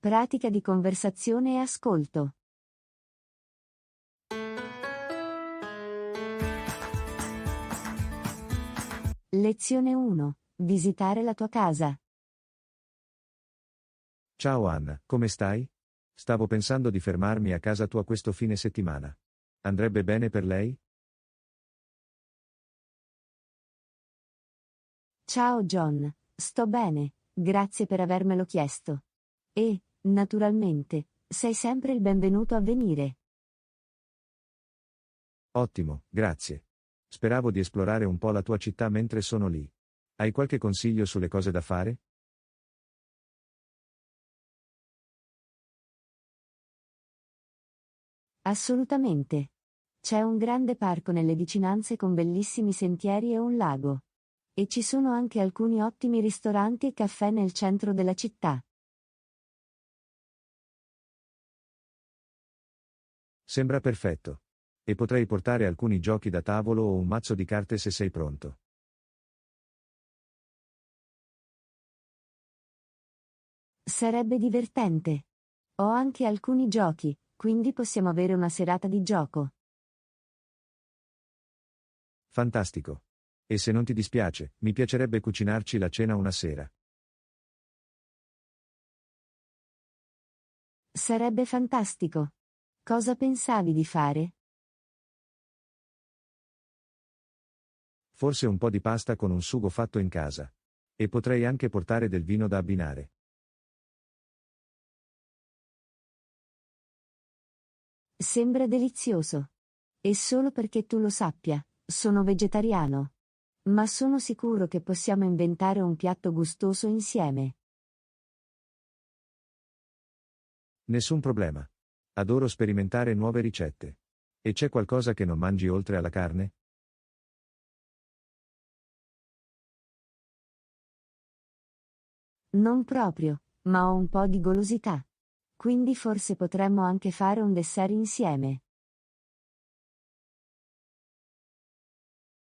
Pratica di conversazione e ascolto. Lezione 1. Visitare la tua casa. Ciao Anna, come stai? Stavo pensando di fermarmi a casa tua questo fine settimana. Andrebbe bene per lei? Ciao John, sto bene, grazie per avermelo chiesto. E, naturalmente, sei sempre il benvenuto a venire. Ottimo, grazie. Speravo di esplorare un po' la tua città mentre sono lì. Hai qualche consiglio sulle cose da fare? Assolutamente. C'è un grande parco nelle vicinanze con bellissimi sentieri e un lago. E ci sono anche alcuni ottimi ristoranti e caffè nel centro della città. Sembra perfetto. E potrei portare alcuni giochi da tavolo o un mazzo di carte se sei pronto. Sarebbe divertente. Ho anche alcuni giochi, quindi possiamo avere una serata di gioco. Fantastico. E se non ti dispiace, mi piacerebbe cucinarci la cena una sera. Sarebbe fantastico. Cosa pensavi di fare? Forse un po' di pasta con un sugo fatto in casa. E potrei anche portare del vino da abbinare. Sembra delizioso. E solo perché tu lo sappia, sono vegetariano. Ma sono sicuro che possiamo inventare un piatto gustoso insieme. Nessun problema. Adoro sperimentare nuove ricette. E c'è qualcosa che non mangi oltre alla carne? Non proprio, ma ho un po' di golosità. Quindi forse potremmo anche fare un dessert insieme.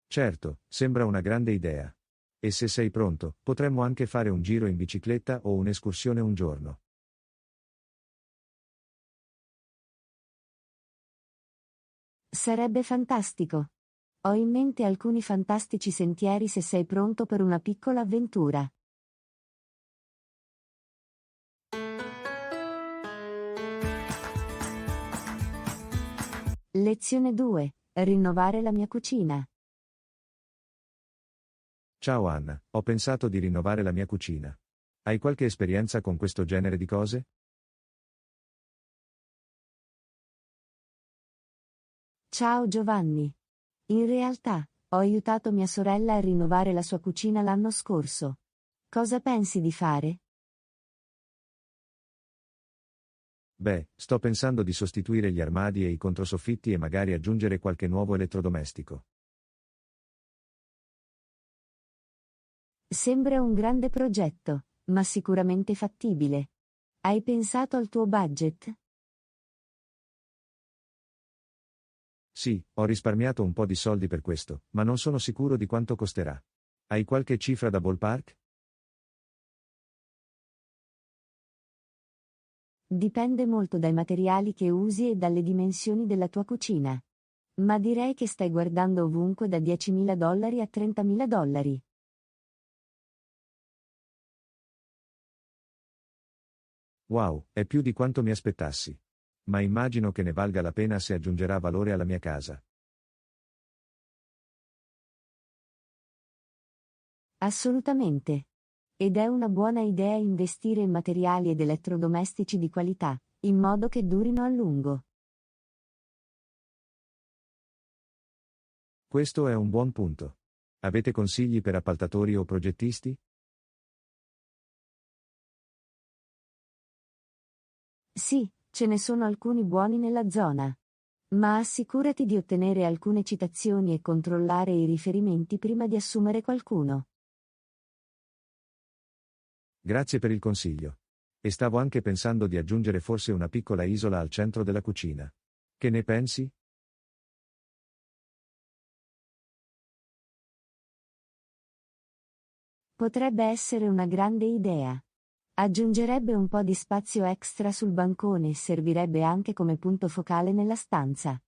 Certo, sembra una grande idea. E se sei pronto, potremmo anche fare un giro in bicicletta o un'escursione un giorno. Sarebbe fantastico. Ho in mente alcuni fantastici sentieri se sei pronto per una piccola avventura. Lezione 2. Rinnovare la mia cucina. Ciao Anna, ho pensato di rinnovare la mia cucina. Hai qualche esperienza con questo genere di cose? Ciao Giovanni. In realtà, ho aiutato mia sorella a rinnovare la sua cucina l'anno scorso. Cosa pensi di fare? Beh, sto pensando di sostituire gli armadi e i controsoffitti e magari aggiungere qualche nuovo elettrodomestico. Sembra un grande progetto, ma sicuramente fattibile. Hai pensato al tuo budget? Sì, ho risparmiato un po' di soldi per questo, ma non sono sicuro di quanto costerà. Hai qualche cifra da ballpark? Dipende molto dai materiali che usi e dalle dimensioni della tua cucina. Ma direi che stai guardando ovunque da $10.000 a $30.000. Wow, è più di quanto mi aspettassi. Ma immagino che ne valga la pena se aggiungerà valore alla mia casa. Assolutamente. Ed è una buona idea investire in materiali ed elettrodomestici di qualità, in modo che durino a lungo. Questo è un buon punto. Avete consigli per appaltatori o progettisti? Sì, ce ne sono alcuni buoni nella zona. Ma assicurati di ottenere alcune citazioni e controllare i riferimenti prima di assumere qualcuno. Grazie per il consiglio. E stavo anche pensando di aggiungere forse una piccola isola al centro della cucina. Che ne pensi? Potrebbe essere una grande idea. Aggiungerebbe un po' di spazio extra sul bancone e servirebbe anche come punto focale nella stanza.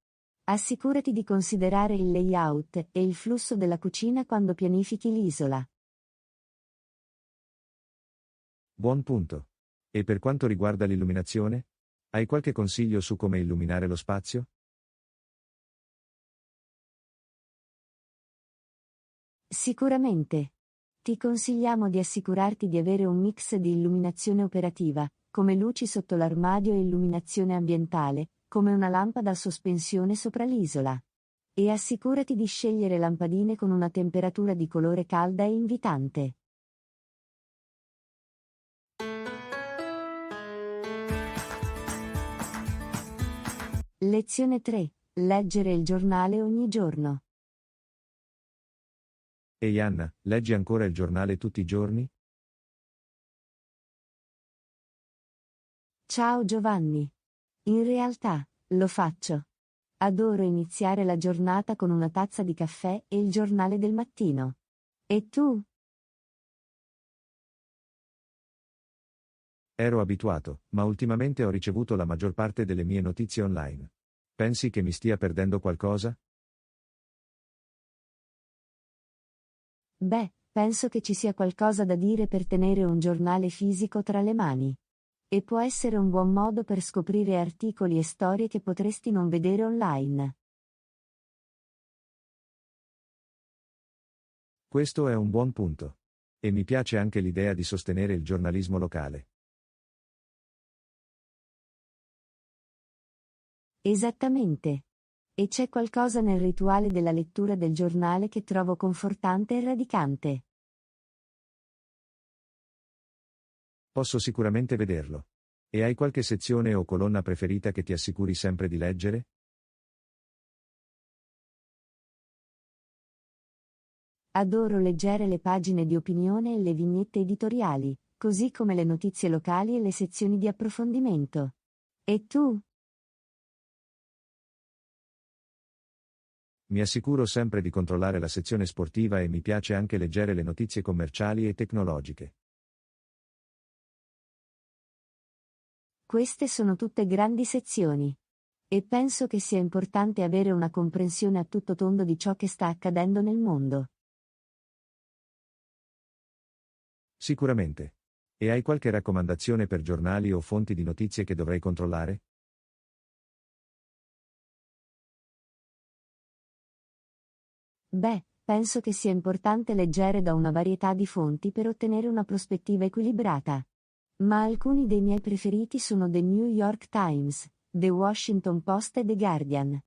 Assicurati di considerare il layout e il flusso della cucina quando pianifichi l'isola. Buon punto. E per quanto riguarda l'illuminazione? Hai qualche consiglio su come illuminare lo spazio? Sicuramente. Ti consigliamo di assicurarti di avere un mix di illuminazione operativa, come luci sotto l'armadio e illuminazione ambientale, come una lampada a sospensione sopra l'isola. E assicurati di scegliere lampadine con una temperatura di colore calda e invitante. Lezione 3. Leggere il giornale ogni giorno. Ehi Anna, leggi ancora il giornale tutti i giorni? Ciao Giovanni. In realtà, lo faccio. Adoro iniziare la giornata con una tazza di caffè e il giornale del mattino. E tu? Ero abituato, ma ultimamente ho ricevuto la maggior parte delle mie notizie online. Pensi che mi stia perdendo qualcosa? Beh, penso che ci sia qualcosa da dire per tenere un giornale fisico tra le mani. E può essere un buon modo per scoprire articoli e storie che potresti non vedere online. Questo è un buon punto. E mi piace anche l'idea di sostenere il giornalismo locale. Esattamente. E c'è qualcosa nel rituale della lettura del giornale che trovo confortante e radicante. Posso sicuramente vederlo. E hai qualche sezione o colonna preferita che ti assicuri sempre di leggere? Adoro leggere le pagine di opinione e le vignette editoriali, così come le notizie locali e le sezioni di approfondimento. E tu? Mi assicuro sempre di controllare la sezione sportiva e mi piace anche leggere le notizie commerciali e tecnologiche. Queste sono tutte grandi sezioni. E penso che sia importante avere una comprensione a tutto tondo di ciò che sta accadendo nel mondo. Sicuramente. E hai qualche raccomandazione per giornali o fonti di notizie che dovrei controllare? Beh, penso che sia importante leggere da una varietà di fonti per ottenere una prospettiva equilibrata. Ma alcuni dei miei preferiti sono The New York Times, The Washington Post e The Guardian.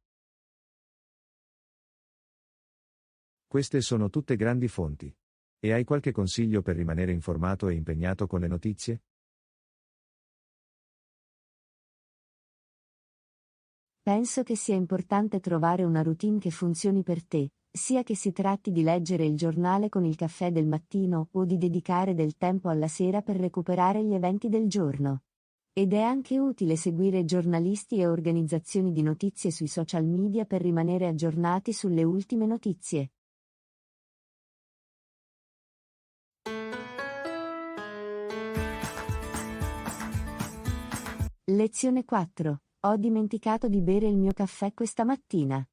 Queste sono tutte grandi fonti. E hai qualche consiglio per rimanere informato e impegnato con le notizie? Penso che sia importante trovare una routine che funzioni per te, sia che si tratti di leggere il giornale con il caffè del mattino o di dedicare del tempo alla sera per recuperare gli eventi del giorno. Ed è anche utile seguire giornalisti e organizzazioni di notizie sui social media per rimanere aggiornati sulle ultime notizie. Lezione 4. Ho dimenticato di bere il mio caffè questa mattina.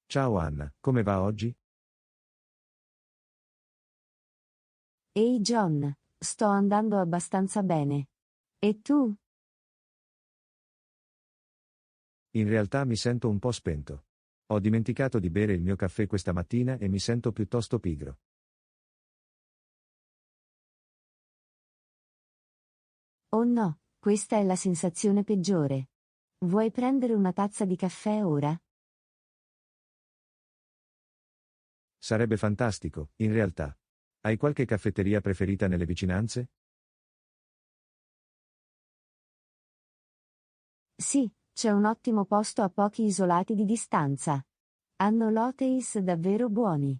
Ciao Anna, come va oggi? Ehi John, sto andando abbastanza bene. E tu? In realtà mi sento un po' spento. Ho dimenticato di bere il mio caffè questa mattina e mi sento piuttosto pigro. Oh no, questa è la sensazione peggiore. Vuoi prendere una tazza di caffè ora? Sarebbe fantastico, in realtà. Hai qualche caffetteria preferita nelle vicinanze? Sì, c'è un ottimo posto a pochi isolati di distanza. Hanno lattes davvero buoni.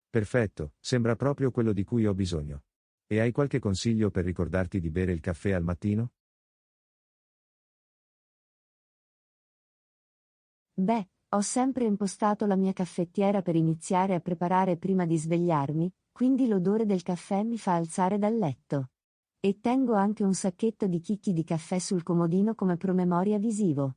Perfetto, sembra proprio quello di cui ho bisogno. E hai qualche consiglio per ricordarti di bere il caffè al mattino? Beh, ho sempre impostato la mia caffettiera per iniziare a preparare prima di svegliarmi, quindi l'odore del caffè mi fa alzare dal letto. E tengo anche un sacchetto di chicchi di caffè sul comodino come promemoria visivo.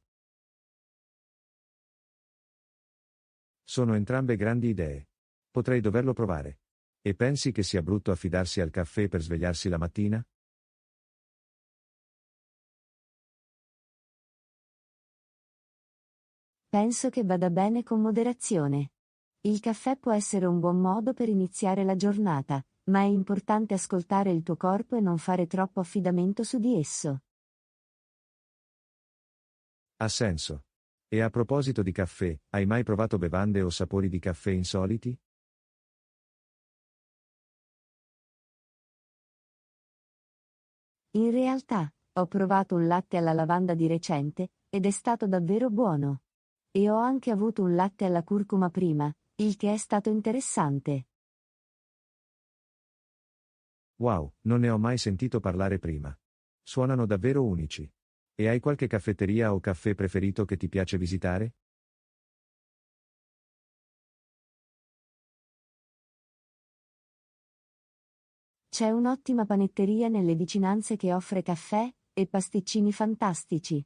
Sono entrambe grandi idee. Potrei doverlo provare. E pensi che sia brutto affidarsi al caffè per svegliarsi la mattina? Penso che vada bene con moderazione. Il caffè può essere un buon modo per iniziare la giornata, ma è importante ascoltare il tuo corpo e non fare troppo affidamento su di esso. Ha senso. E a proposito di caffè, hai mai provato bevande o sapori di caffè insoliti? In realtà, ho provato un latte alla lavanda di recente, ed è stato davvero buono. E ho anche avuto un latte alla curcuma prima, il che è stato interessante. Wow, non ne ho mai sentito parlare prima. Suonano davvero unici. E hai qualche caffetteria o caffè preferito che ti piace visitare? C'è un'ottima panetteria nelle vicinanze che offre caffè e pasticcini fantastici.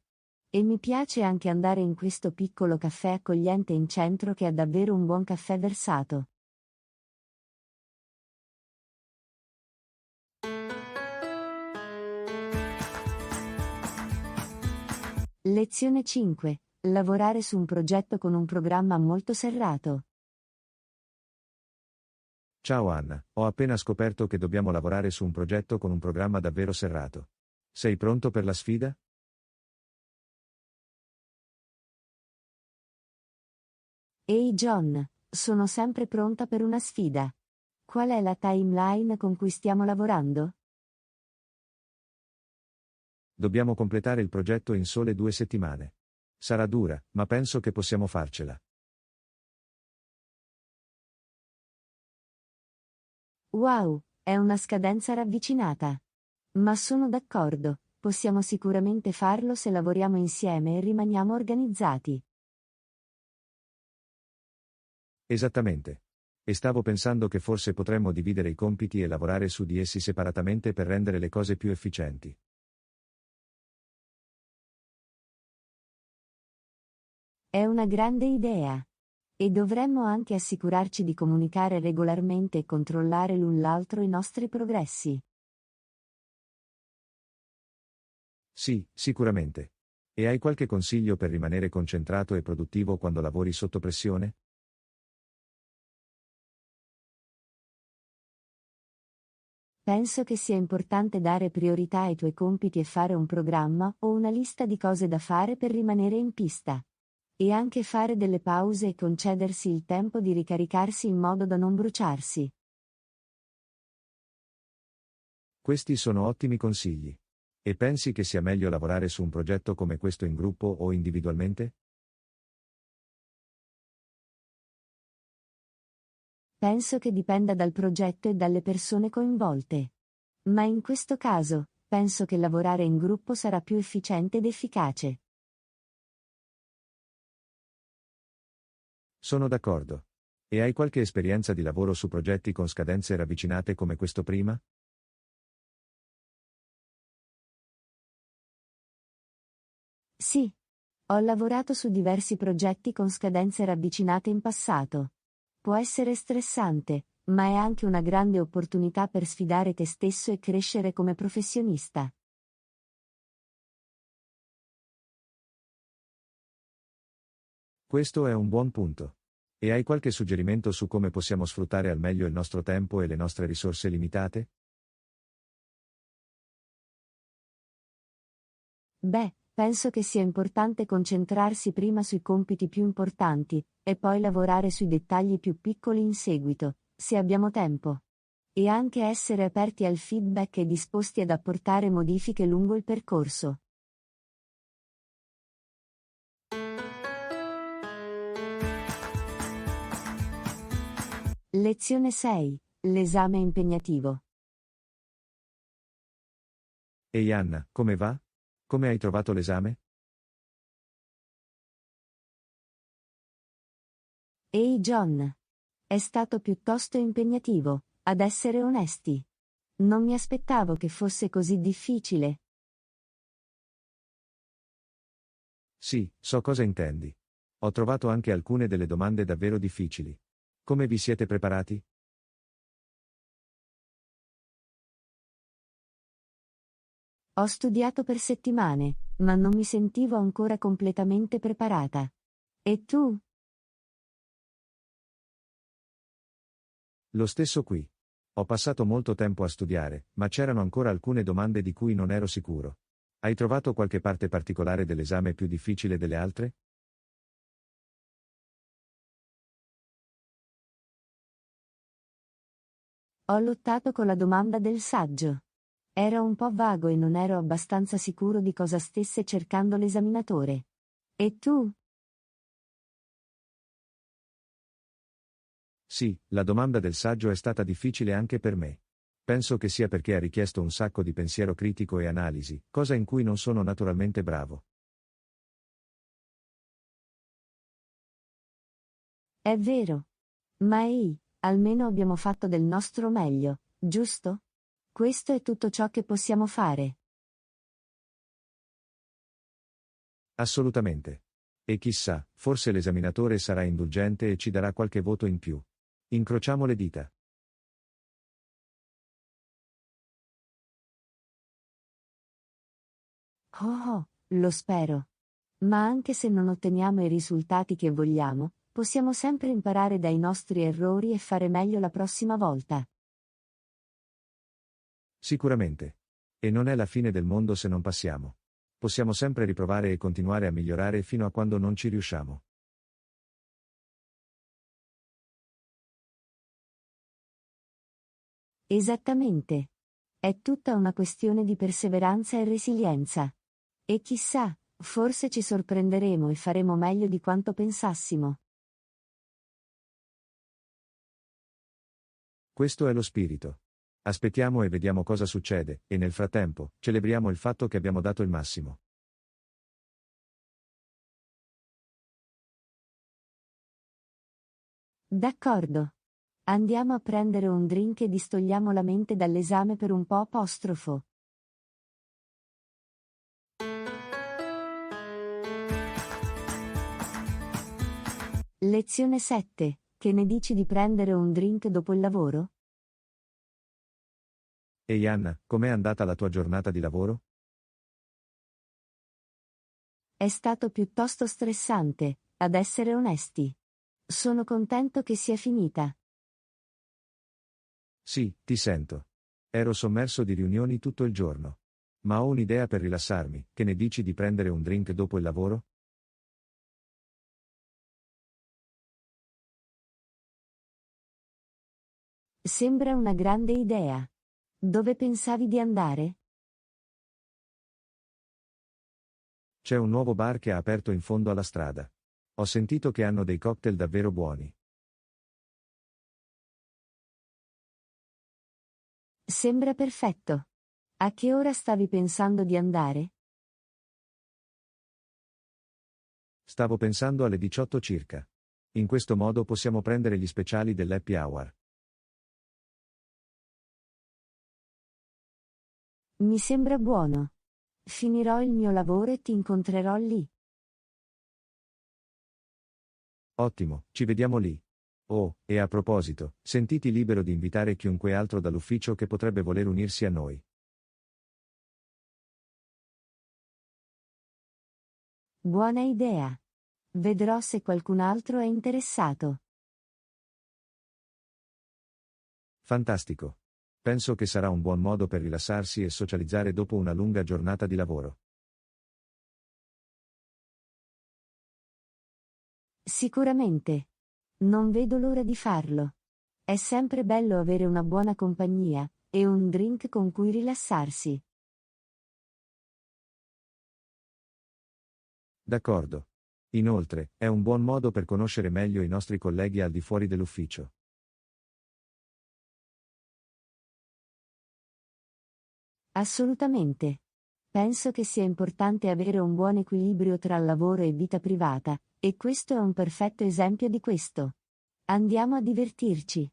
E mi piace anche andare in questo piccolo caffè accogliente in centro che ha davvero un buon caffè versato. Lezione 5. Lavorare su un progetto con un programma molto serrato. Ciao Anna, ho appena scoperto che dobbiamo lavorare su un progetto con un programma davvero serrato. Sei pronto per la sfida? Ehi John, sono sempre pronta per una sfida. Qual è la timeline con cui stiamo lavorando? Dobbiamo completare il progetto in sole 2 settimane. Sarà dura, ma penso che possiamo farcela. Wow, è una scadenza ravvicinata. Ma sono d'accordo, possiamo sicuramente farlo se lavoriamo insieme e rimaniamo organizzati. Esattamente. E stavo pensando che forse potremmo dividere i compiti e lavorare su di essi separatamente per rendere le cose più efficienti. È una grande idea. E dovremmo anche assicurarci di comunicare regolarmente e controllare l'un l'altro i nostri progressi. Sì, sicuramente. E hai qualche consiglio per rimanere concentrato e produttivo quando lavori sotto pressione? Penso che sia importante dare priorità ai tuoi compiti e fare un programma o una lista di cose da fare per rimanere in pista. E anche fare delle pause e concedersi il tempo di ricaricarsi in modo da non bruciarsi. Questi sono ottimi consigli. E pensi che sia meglio lavorare su un progetto come questo in gruppo o individualmente? Penso che dipenda dal progetto e dalle persone coinvolte. Ma in questo caso, penso che lavorare in gruppo sarà più efficiente ed efficace. Sono d'accordo. E hai qualche esperienza di lavoro su progetti con scadenze ravvicinate come questo prima? Sì. Ho lavorato su diversi progetti con scadenze ravvicinate in passato. Può essere stressante, ma è anche una grande opportunità per sfidare te stesso e crescere come professionista. Questo è un buon punto. E hai qualche suggerimento su come possiamo sfruttare al meglio il nostro tempo e le nostre risorse limitate? Beh, penso che sia importante concentrarsi prima sui compiti più importanti, e poi lavorare sui dettagli più piccoli in seguito, se abbiamo tempo. E anche essere aperti al feedback e disposti ad apportare modifiche lungo il percorso. Lezione 6. L'esame impegnativo. Ehi Anna, come va? Come hai trovato l'esame? Ehi John. È stato piuttosto impegnativo, ad essere onesti. Non mi aspettavo che fosse così difficile. Sì, so cosa intendi. Ho trovato anche alcune delle domande davvero difficili. Come vi siete preparati? Ho studiato per settimane, ma non mi sentivo ancora completamente preparata. E tu? Lo stesso qui. Ho passato molto tempo a studiare, ma c'erano ancora alcune domande di cui non ero sicuro. Hai trovato qualche parte particolare dell'esame più difficile delle altre? Ho lottato con la domanda del saggio. Era un po' vago e non ero abbastanza sicuro di cosa stesse cercando l'esaminatore. E tu? Sì, la domanda del saggio è stata difficile anche per me. Penso che sia perché ha richiesto un sacco di pensiero critico e analisi, cosa in cui non sono naturalmente bravo. È vero. Ma ehi, almeno abbiamo fatto del nostro meglio, giusto? Questo è tutto ciò che possiamo fare. Assolutamente. E chissà, forse l'esaminatore sarà indulgente e ci darà qualche voto in più. Incrociamo le dita. Oh, lo spero. Ma anche se non otteniamo i risultati che vogliamo, possiamo sempre imparare dai nostri errori e fare meglio la prossima volta. Sicuramente. E non è la fine del mondo se non passiamo. Possiamo sempre riprovare e continuare a migliorare fino a quando non ci riusciamo. Esattamente. È tutta una questione di perseveranza e resilienza. E chissà, forse ci sorprenderemo e faremo meglio di quanto pensassimo. Questo è lo spirito. Aspettiamo e vediamo cosa succede, e nel frattempo, celebriamo il fatto che abbiamo dato il massimo. D'accordo. Andiamo a prendere un drink e distogliamo la mente dall'esame per un po'. Apostrofo. Lezione 7. Che ne dici di prendere un drink dopo il lavoro? Ehi Anna, com'è andata la tua giornata di lavoro? È stato piuttosto stressante, ad essere onesti. Sono contento che sia finita. Sì, ti sento. Ero sommerso di riunioni tutto il giorno. Ma ho un'idea per rilassarmi, che ne dici di prendere un drink dopo il lavoro? Sembra una grande idea. Dove pensavi di andare? C'è un nuovo bar che ha aperto in fondo alla strada. Ho sentito che hanno dei cocktail davvero buoni. Sembra perfetto. A che ora stavi pensando di andare? Stavo pensando alle 18 circa. In questo modo possiamo prendere gli speciali dell'happy hour. Mi sembra buono. Finirò il mio lavoro e ti incontrerò lì. Ottimo, ci vediamo lì. Oh, e a proposito, sentiti libero di invitare chiunque altro dall'ufficio che potrebbe voler unirsi a noi. Buona idea. Vedrò se qualcun altro è interessato. Fantastico. Penso che sarà un buon modo per rilassarsi e socializzare dopo una lunga giornata di lavoro. Sicuramente. Non vedo l'ora di farlo. È sempre bello avere una buona compagnia e un drink con cui rilassarsi. D'accordo. Inoltre, è un buon modo per conoscere meglio i nostri colleghi al di fuori dell'ufficio. Assolutamente. Penso che sia importante avere un buon equilibrio tra lavoro e vita privata, e questo è un perfetto esempio di questo. Andiamo a divertirci.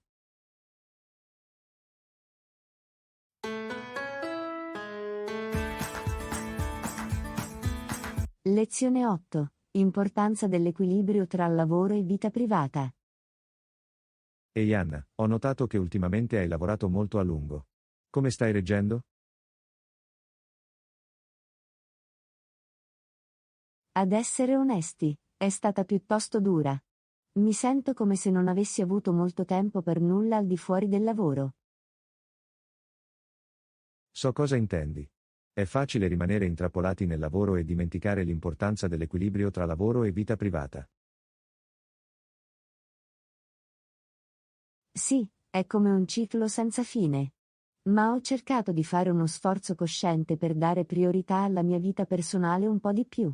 Lezione 8. Importanza dell'equilibrio tra lavoro e vita privata. Ehi Anna, ho notato che ultimamente hai lavorato molto a lungo. Come stai reggendo? Ad essere onesti, è stata piuttosto dura. Mi sento come se non avessi avuto molto tempo per nulla al di fuori del lavoro. So cosa intendi. È facile rimanere intrappolati nel lavoro e dimenticare l'importanza dell'equilibrio tra lavoro e vita privata. Sì, è come un ciclo senza fine. Ma ho cercato di fare uno sforzo cosciente per dare priorità alla mia vita personale un po' di più.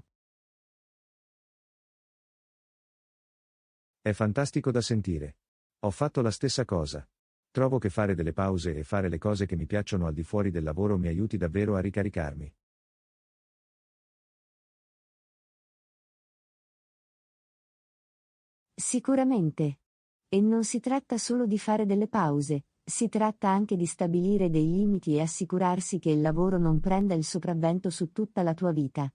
È fantastico da sentire. Ho fatto la stessa cosa. Trovo che fare delle pause e fare le cose che mi piacciono al di fuori del lavoro mi aiuti davvero a ricaricarmi. Sicuramente. E non si tratta solo di fare delle pause, si tratta anche di stabilire dei limiti e assicurarsi che il lavoro non prenda il sopravvento su tutta la tua vita.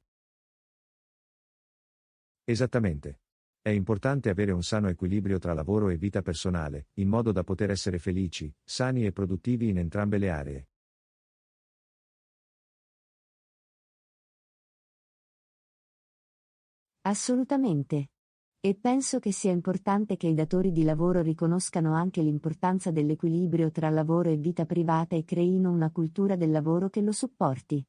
Esattamente. È importante avere un sano equilibrio tra lavoro e vita personale, in modo da poter essere felici, sani e produttivi in entrambe le aree. Assolutamente. E penso che sia importante che i datori di lavoro riconoscano anche l'importanza dell'equilibrio tra lavoro e vita privata e creino una cultura del lavoro che lo supporti.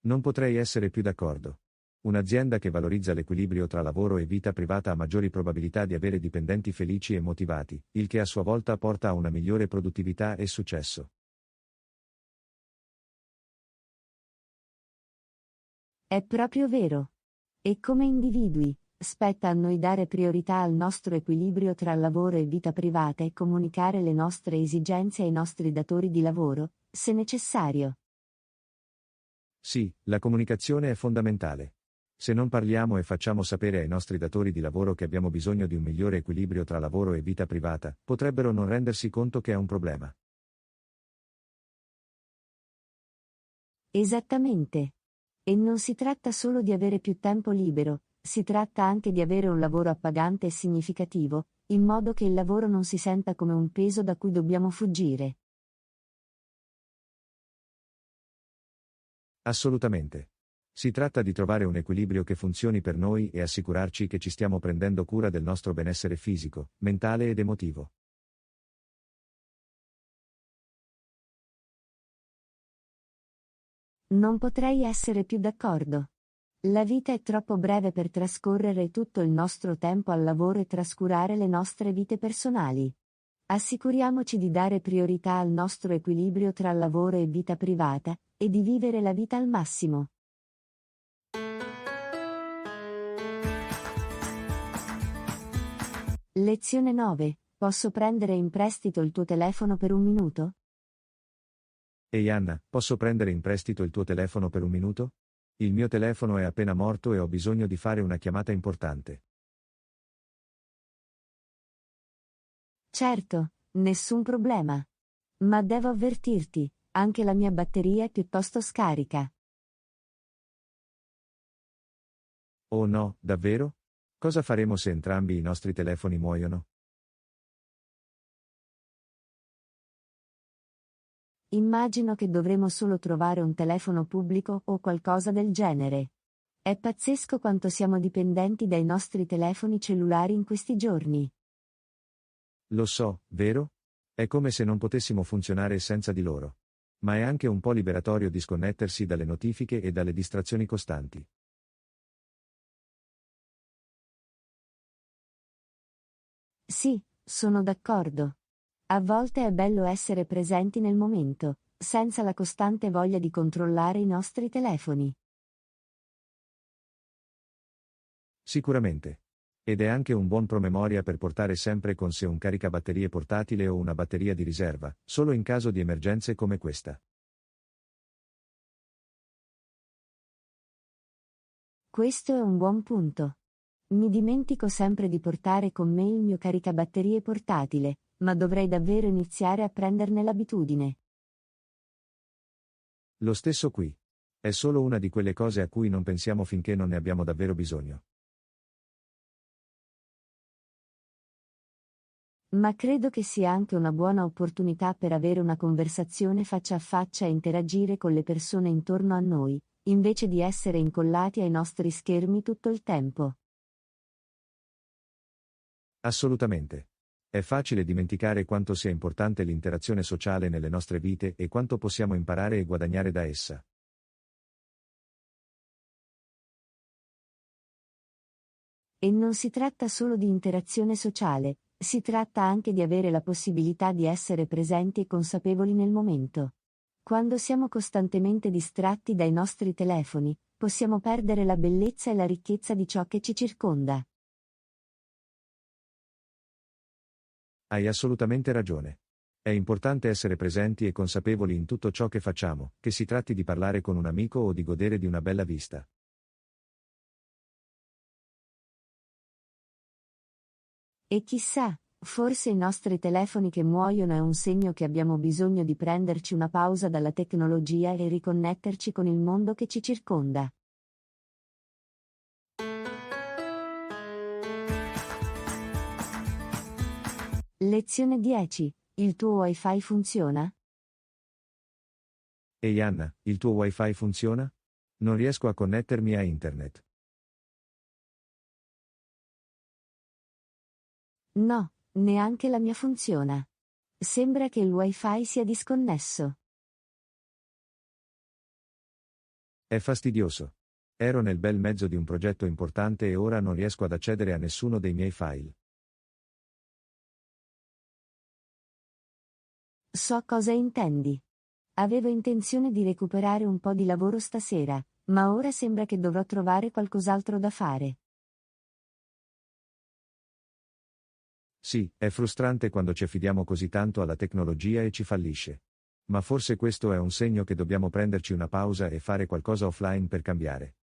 Non potrei essere più d'accordo. Un'azienda che valorizza l'equilibrio tra lavoro e vita privata ha maggiori probabilità di avere dipendenti felici e motivati, il che a sua volta porta a una migliore produttività e successo. È proprio vero. E come individui, spetta a noi dare priorità al nostro equilibrio tra lavoro e vita privata e comunicare le nostre esigenze ai nostri datori di lavoro, se necessario. Sì, la comunicazione è fondamentale. Se non parliamo e facciamo sapere ai nostri datori di lavoro che abbiamo bisogno di un migliore equilibrio tra lavoro e vita privata, potrebbero non rendersi conto che è un problema. Esattamente. E non si tratta solo di avere più tempo libero, si tratta anche di avere un lavoro appagante e significativo, in modo che il lavoro non si senta come un peso da cui dobbiamo fuggire. Assolutamente. Si tratta di trovare un equilibrio che funzioni per noi e assicurarci che ci stiamo prendendo cura del nostro benessere fisico, mentale ed emotivo. Non potrei essere più d'accordo. La vita è troppo breve per trascorrere tutto il nostro tempo al lavoro e trascurare le nostre vite personali. Assicuriamoci di dare priorità al nostro equilibrio tra lavoro e vita privata, e di vivere la vita al massimo. Lezione 9. Posso prendere in prestito il tuo telefono per un minuto? Ehi Anna, posso prendere in prestito il tuo telefono per un minuto? Il mio telefono è appena morto e ho bisogno di fare una chiamata importante. Certo, nessun problema. Ma devo avvertirti, anche la mia batteria è piuttosto scarica. Oh no, davvero? Cosa faremo se entrambi i nostri telefoni muoiono? Immagino che dovremo solo trovare un telefono pubblico o qualcosa del genere. È pazzesco quanto siamo dipendenti dai nostri telefoni cellulari in questi giorni. Lo so, vero? È come se non potessimo funzionare senza di loro. Ma è anche un po' liberatorio disconnettersi dalle notifiche e dalle distrazioni costanti. Sì, sono d'accordo. A volte è bello essere presenti nel momento, senza la costante voglia di controllare i nostri telefoni. Sicuramente. Ed è anche un buon promemoria per portare sempre con sé un caricabatterie portatile o una batteria di riserva, solo in caso di emergenze come questa. Questo è un buon punto. Mi dimentico sempre di portare con me il mio caricabatterie portatile, ma dovrei davvero iniziare a prenderne l'abitudine. Lo stesso qui. È solo una di quelle cose a cui non pensiamo finché non ne abbiamo davvero bisogno. Ma credo che sia anche una buona opportunità per avere una conversazione faccia a faccia e interagire con le persone intorno a noi, invece di essere incollati ai nostri schermi tutto il tempo. Assolutamente. È facile dimenticare quanto sia importante l'interazione sociale nelle nostre vite e quanto possiamo imparare e guadagnare da essa. E non si tratta solo di interazione sociale, si tratta anche di avere la possibilità di essere presenti e consapevoli nel momento. Quando siamo costantemente distratti dai nostri telefoni, possiamo perdere la bellezza e la ricchezza di ciò che ci circonda. Hai assolutamente ragione. È importante essere presenti e consapevoli in tutto ciò che facciamo, che si tratti di parlare con un amico o di godere di una bella vista. E chissà, forse i nostri telefoni che muoiono è un segno che abbiamo bisogno di prenderci una pausa dalla tecnologia e riconnetterci con il mondo che ci circonda. Lezione 10. Il tuo Wi-Fi funziona? Ehi Anna, il tuo Wi-Fi funziona? Non riesco a connettermi a internet. No, neanche la mia funziona. Sembra che il Wi-Fi sia disconnesso. È fastidioso. Ero nel bel mezzo di un progetto importante e ora non riesco ad accedere a nessuno dei miei file. So cosa intendi. Avevo intenzione di recuperare un po' di lavoro stasera, ma ora sembra che dovrò trovare qualcos'altro da fare. Sì, è frustrante quando ci affidiamo così tanto alla tecnologia e ci fallisce. Ma forse questo è un segno che dobbiamo prenderci una pausa e fare qualcosa offline per cambiare.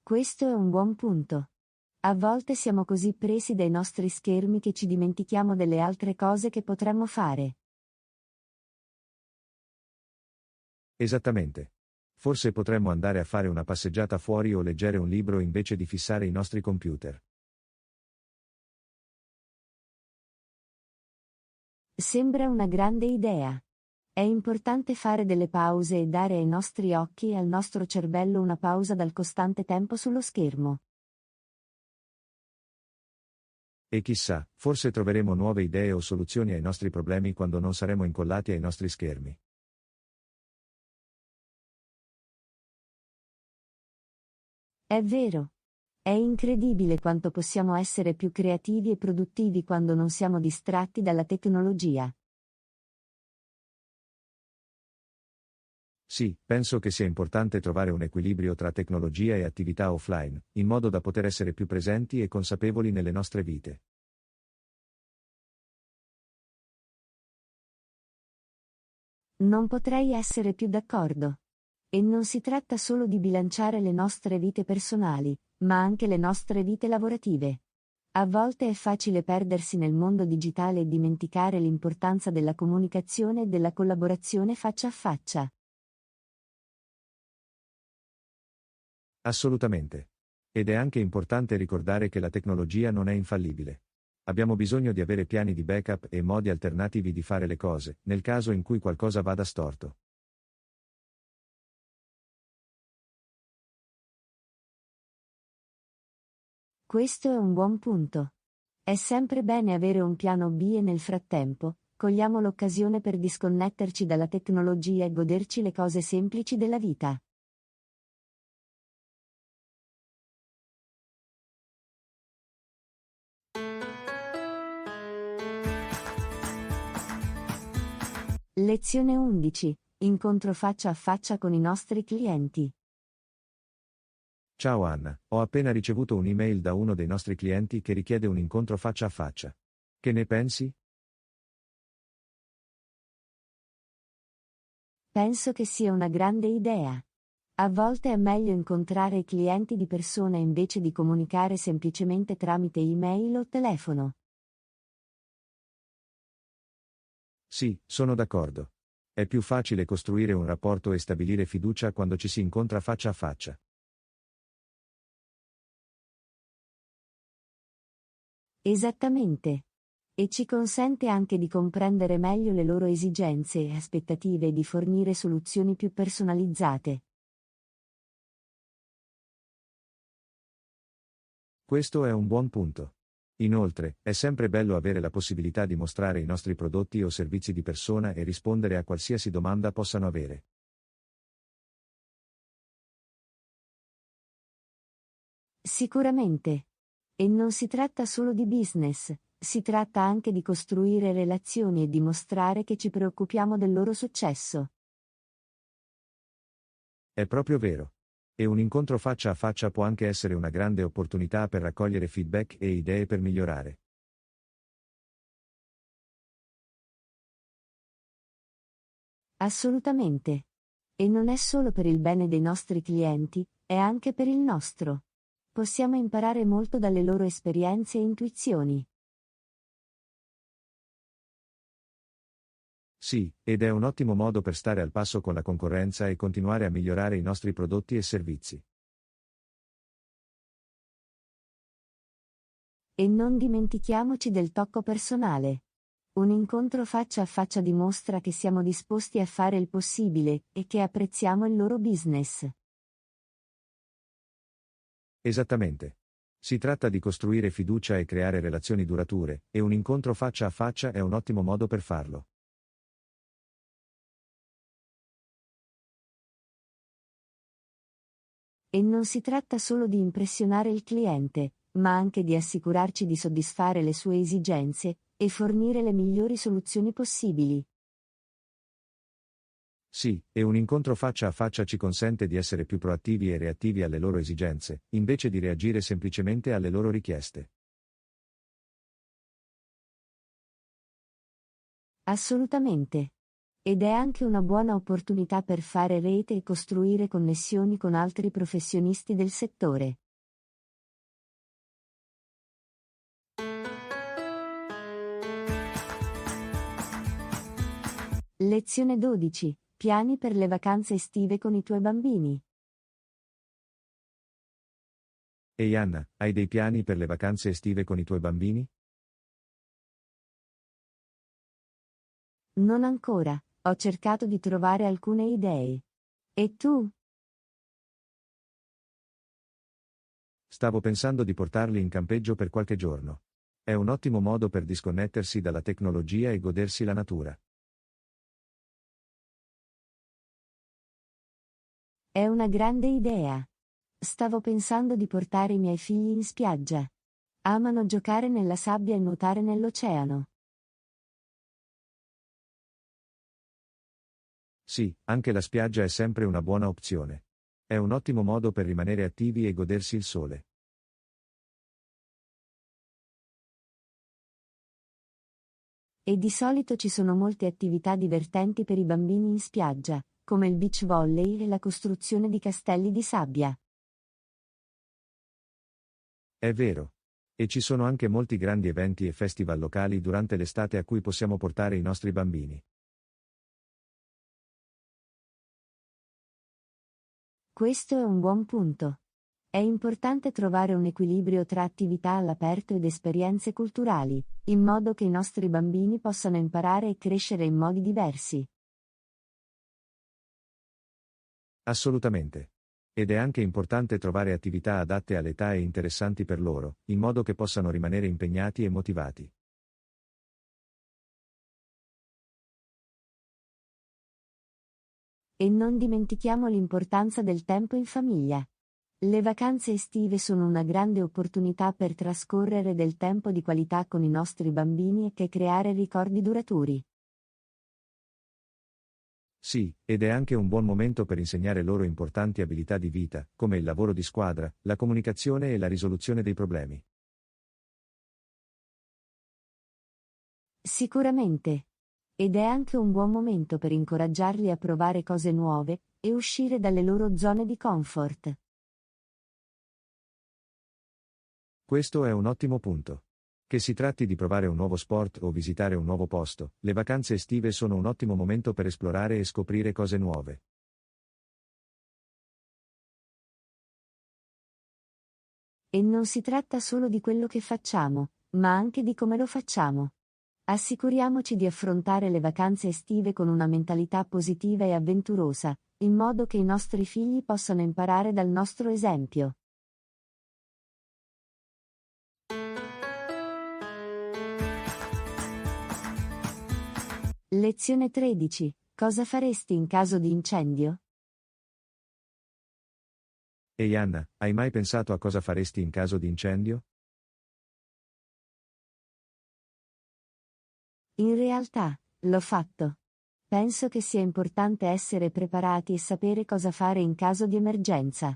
Questo è un buon punto. A volte siamo così presi dai nostri schermi che ci dimentichiamo delle altre cose che potremmo fare. Esattamente. Forse potremmo andare a fare una passeggiata fuori o leggere un libro invece di fissare i nostri computer. Sembra una grande idea. È importante fare delle pause e dare ai nostri occhi e al nostro cervello una pausa dal costante tempo sullo schermo. E chissà, forse troveremo nuove idee o soluzioni ai nostri problemi quando non saremo incollati ai nostri schermi. È vero. È incredibile quanto possiamo essere più creativi e produttivi quando non siamo distratti dalla tecnologia. Sì, penso che sia importante trovare un equilibrio tra tecnologia e attività offline, in modo da poter essere più presenti e consapevoli nelle nostre vite. Non potrei essere più d'accordo. E non si tratta solo di bilanciare le nostre vite personali, ma anche le nostre vite lavorative. A volte è facile perdersi nel mondo digitale e dimenticare l'importanza della comunicazione e della collaborazione faccia a faccia. Assolutamente. Ed è anche importante ricordare che la tecnologia non è infallibile. Abbiamo bisogno di avere piani di backup e modi alternativi di fare le cose, nel caso in cui qualcosa vada storto. Questo è un buon punto. È sempre bene avere un piano B e nel frattempo, cogliamo l'occasione per disconnetterci dalla tecnologia e goderci le cose semplici della vita. Lezione 11. Incontro faccia a faccia con i nostri clienti. Ciao Anna, ho appena ricevuto un'email da uno dei nostri clienti che richiede un incontro faccia a faccia. Che ne pensi? Penso che sia una grande idea. A volte è meglio incontrare i clienti di persona invece di comunicare semplicemente tramite email o telefono. Sì, sono d'accordo. È più facile costruire un rapporto e stabilire fiducia quando ci si incontra faccia a faccia. Esattamente. E ci consente anche di comprendere meglio le loro esigenze e aspettative e di fornire soluzioni più personalizzate. Questo è un buon punto. Inoltre, è sempre bello avere la possibilità di mostrare i nostri prodotti o servizi di persona e rispondere a qualsiasi domanda possano avere. Sicuramente. E non si tratta solo di business, si tratta anche di costruire relazioni e dimostrare che ci preoccupiamo del loro successo. È proprio vero. E un incontro faccia a faccia può anche essere una grande opportunità per raccogliere feedback e idee per migliorare. Assolutamente. E non è solo per il bene dei nostri clienti, è anche per il nostro. Possiamo imparare molto dalle loro esperienze e intuizioni. Sì, ed è un ottimo modo per stare al passo con la concorrenza e continuare a migliorare i nostri prodotti e servizi. E non dimentichiamoci del tocco personale. Un incontro faccia a faccia dimostra che siamo disposti a fare il possibile e che apprezziamo il loro business. Esattamente. Si tratta di costruire fiducia e creare relazioni durature, e un incontro faccia a faccia è un ottimo modo per farlo. E non si tratta solo di impressionare il cliente, ma anche di assicurarci di soddisfare le sue esigenze e fornire le migliori soluzioni possibili. Sì, e un incontro faccia a faccia ci consente di essere più proattivi e reattivi alle loro esigenze, invece di reagire semplicemente alle loro richieste. Assolutamente. Ed è anche una buona opportunità per fare rete e costruire connessioni con altri professionisti del settore. Lezione 12. Piani per le vacanze estive con i tuoi bambini. Ehi Anna, hai dei piani per le vacanze estive con i tuoi bambini? Non ancora, ho cercato di trovare alcune idee. E tu? Stavo pensando di portarli in campeggio per qualche giorno. È un ottimo modo per disconnettersi dalla tecnologia e godersi la natura. È una grande idea. Stavo pensando di portare i miei figli in spiaggia. Amano giocare nella sabbia e nuotare nell'oceano. Sì, anche la spiaggia è sempre una buona opzione. È un ottimo modo per rimanere attivi e godersi il sole. E di solito ci sono molte attività divertenti per i bambini in spiaggia, come il beach volley e la costruzione di castelli di sabbia. È vero. E ci sono anche molti grandi eventi e festival locali durante l'estate a cui possiamo portare i nostri bambini. Questo è un buon punto. È importante trovare un equilibrio tra attività all'aperto ed esperienze culturali, in modo che i nostri bambini possano imparare e crescere in modi diversi. Assolutamente. Ed è anche importante trovare attività adatte all'età e interessanti per loro, in modo che possano rimanere impegnati e motivati. E non dimentichiamo l'importanza del tempo in famiglia. Le vacanze estive sono una grande opportunità per trascorrere del tempo di qualità con i nostri bambini e che creare ricordi duraturi. Sì, ed è anche un buon momento per insegnare loro importanti abilità di vita, come il lavoro di squadra, la comunicazione e la risoluzione dei problemi. Sicuramente. Ed è anche un buon momento per incoraggiarli a provare cose nuove e uscire dalle loro zone di comfort. Questo è un ottimo punto. Che si tratti di provare un nuovo sport o visitare un nuovo posto, le vacanze estive sono un ottimo momento per esplorare e scoprire cose nuove. E non si tratta solo di quello che facciamo, ma anche di come lo facciamo. Assicuriamoci di affrontare le vacanze estive con una mentalità positiva e avventurosa, in modo che i nostri figli possano imparare dal nostro esempio. Lezione 13. Cosa faresti in caso di incendio? Ehi Anna, hai mai pensato a cosa faresti in caso di incendio? In realtà, l'ho fatto. Penso che sia importante essere preparati e sapere cosa fare in caso di emergenza.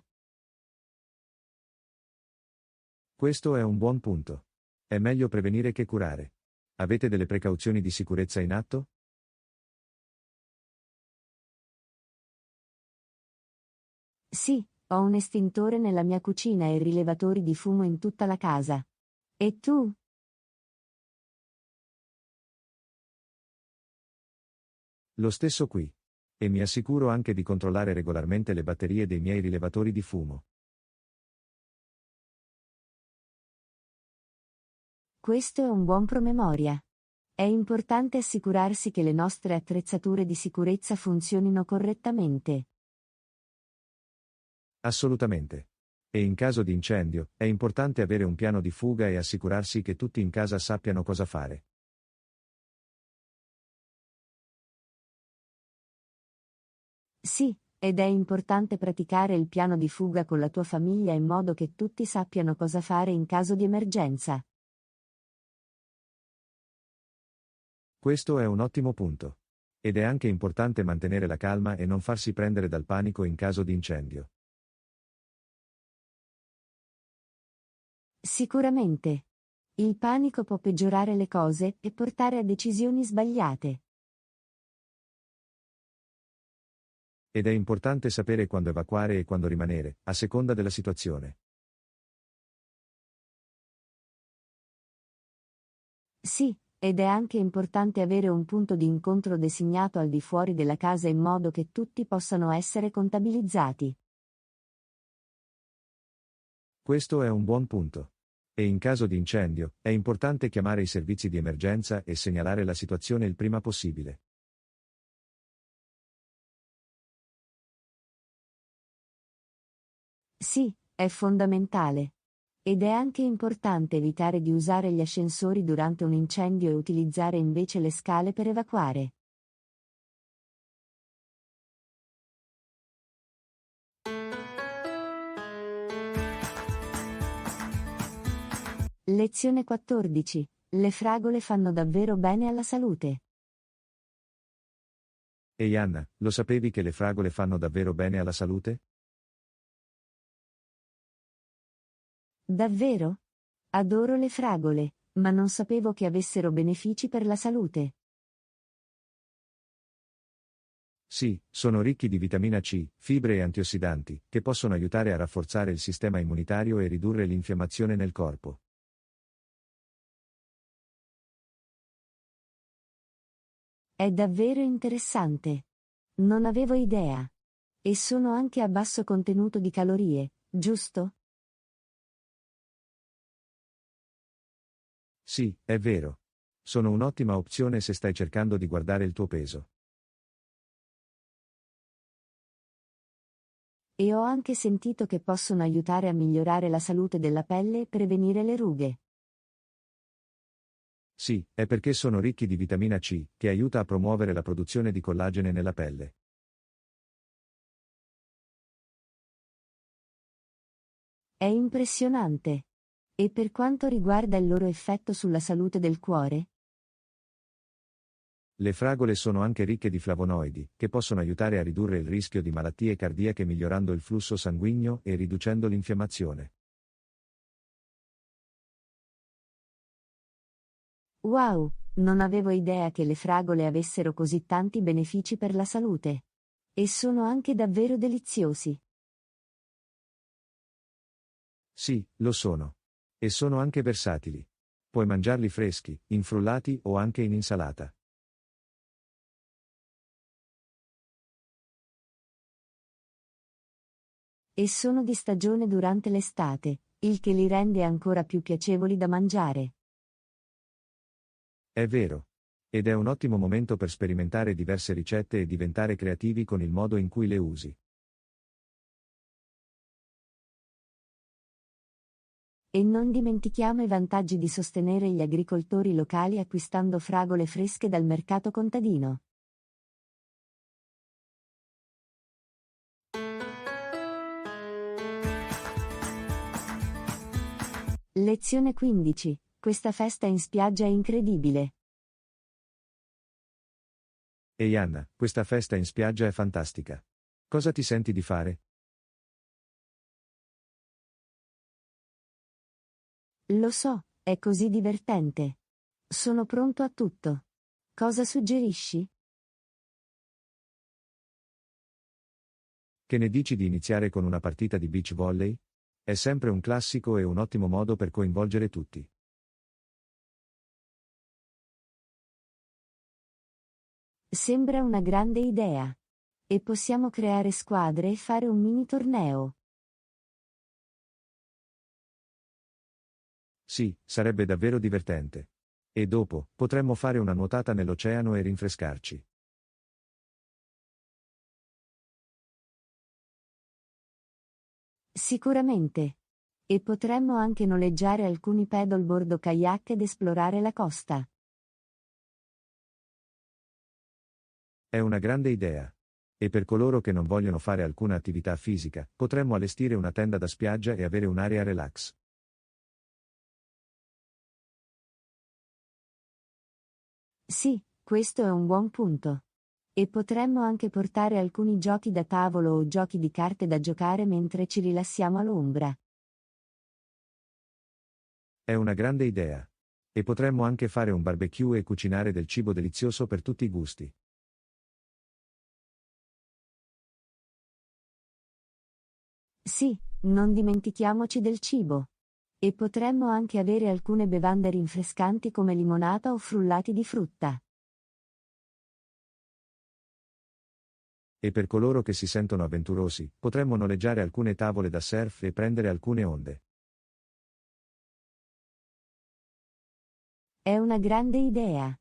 Questo è un buon punto. È meglio prevenire che curare. Avete delle precauzioni di sicurezza in atto? Sì, ho un estintore nella mia cucina e rilevatori di fumo in tutta la casa. E tu? Lo stesso qui. E mi assicuro anche di controllare regolarmente le batterie dei miei rilevatori di fumo. Questo è un buon promemoria. È importante assicurarsi che le nostre attrezzature di sicurezza funzionino correttamente. Assolutamente. E in caso di incendio, è importante avere un piano di fuga e assicurarsi che tutti in casa sappiano cosa fare. Sì, ed è importante praticare il piano di fuga con la tua famiglia in modo che tutti sappiano cosa fare in caso di emergenza. Questo è un ottimo punto. Ed è anche importante mantenere la calma e non farsi prendere dal panico in caso di incendio. Sicuramente. Il panico può peggiorare le cose e portare a decisioni sbagliate. Ed è importante sapere quando evacuare e quando rimanere, a seconda della situazione. Sì, ed è anche importante avere un punto di incontro designato al di fuori della casa in modo che tutti possano essere contabilizzati. Questo è un buon punto. E in caso di incendio, è importante chiamare i servizi di emergenza e segnalare la situazione il prima possibile. Sì, è fondamentale. Ed è anche importante evitare di usare gli ascensori durante un incendio e utilizzare invece le scale per evacuare. Lezione 14. Le fragole fanno davvero bene alla salute. Ehi Anna, lo sapevi che le fragole fanno davvero bene alla salute? Davvero? Adoro le fragole, ma non sapevo che avessero benefici per la salute. Sì, sono ricchi di vitamina C, fibre e antiossidanti, che possono aiutare a rafforzare il sistema immunitario e ridurre l'infiammazione nel corpo. È davvero interessante. Non avevo idea. E sono anche a basso contenuto di calorie, giusto? Sì, è vero. Sono un'ottima opzione se stai cercando di guardare il tuo peso. E ho anche sentito che possono aiutare a migliorare la salute della pelle e prevenire le rughe. Sì, è perché sono ricchi di vitamina C, che aiuta a promuovere la produzione di collagene nella pelle. È impressionante. E per quanto riguarda il loro effetto sulla salute del cuore? Le fragole sono anche ricche di flavonoidi, che possono aiutare a ridurre il rischio di malattie cardiache migliorando il flusso sanguigno e riducendo l'infiammazione. Wow, non avevo idea che le fragole avessero così tanti benefici per la salute. E sono anche davvero deliziosi. Sì, lo sono. E sono anche versatili. Puoi mangiarli freschi, in frullati o anche in insalata. E sono di stagione durante l'estate, il che li rende ancora più piacevoli da mangiare. È vero. Ed è un ottimo momento per sperimentare diverse ricette e diventare creativi con il modo in cui le usi. E non dimentichiamo i vantaggi di sostenere gli agricoltori locali acquistando fragole fresche dal mercato contadino. Lezione 15. Questa festa in spiaggia è incredibile. Ehi Anna, questa festa in spiaggia è fantastica. Cosa ti senti di fare? Lo so, è così divertente. Sono pronto a tutto. Cosa suggerisci? Che ne dici di iniziare con una partita di beach volley? È sempre un classico e un ottimo modo per coinvolgere tutti. Sembra una grande idea. E possiamo creare squadre e fare un mini torneo. Sì, sarebbe davvero divertente. E dopo, potremmo fare una nuotata nell'oceano e rinfrescarci. Sicuramente. E potremmo anche noleggiare alcuni paddleboard o kayak ed esplorare la costa. È una grande idea. E per coloro che non vogliono fare alcuna attività fisica, potremmo allestire una tenda da spiaggia e avere un'area relax. Sì, questo è un buon punto. E potremmo anche portare alcuni giochi da tavolo o giochi di carte da giocare mentre ci rilassiamo all'ombra. È una grande idea. E potremmo anche fare un barbecue e cucinare del cibo delizioso per tutti i gusti. Sì, non dimentichiamoci del cibo. E potremmo anche avere alcune bevande rinfrescanti come limonata o frullati di frutta. E per coloro che si sentono avventurosi, potremmo noleggiare alcune tavole da surf e prendere alcune onde. È una grande idea.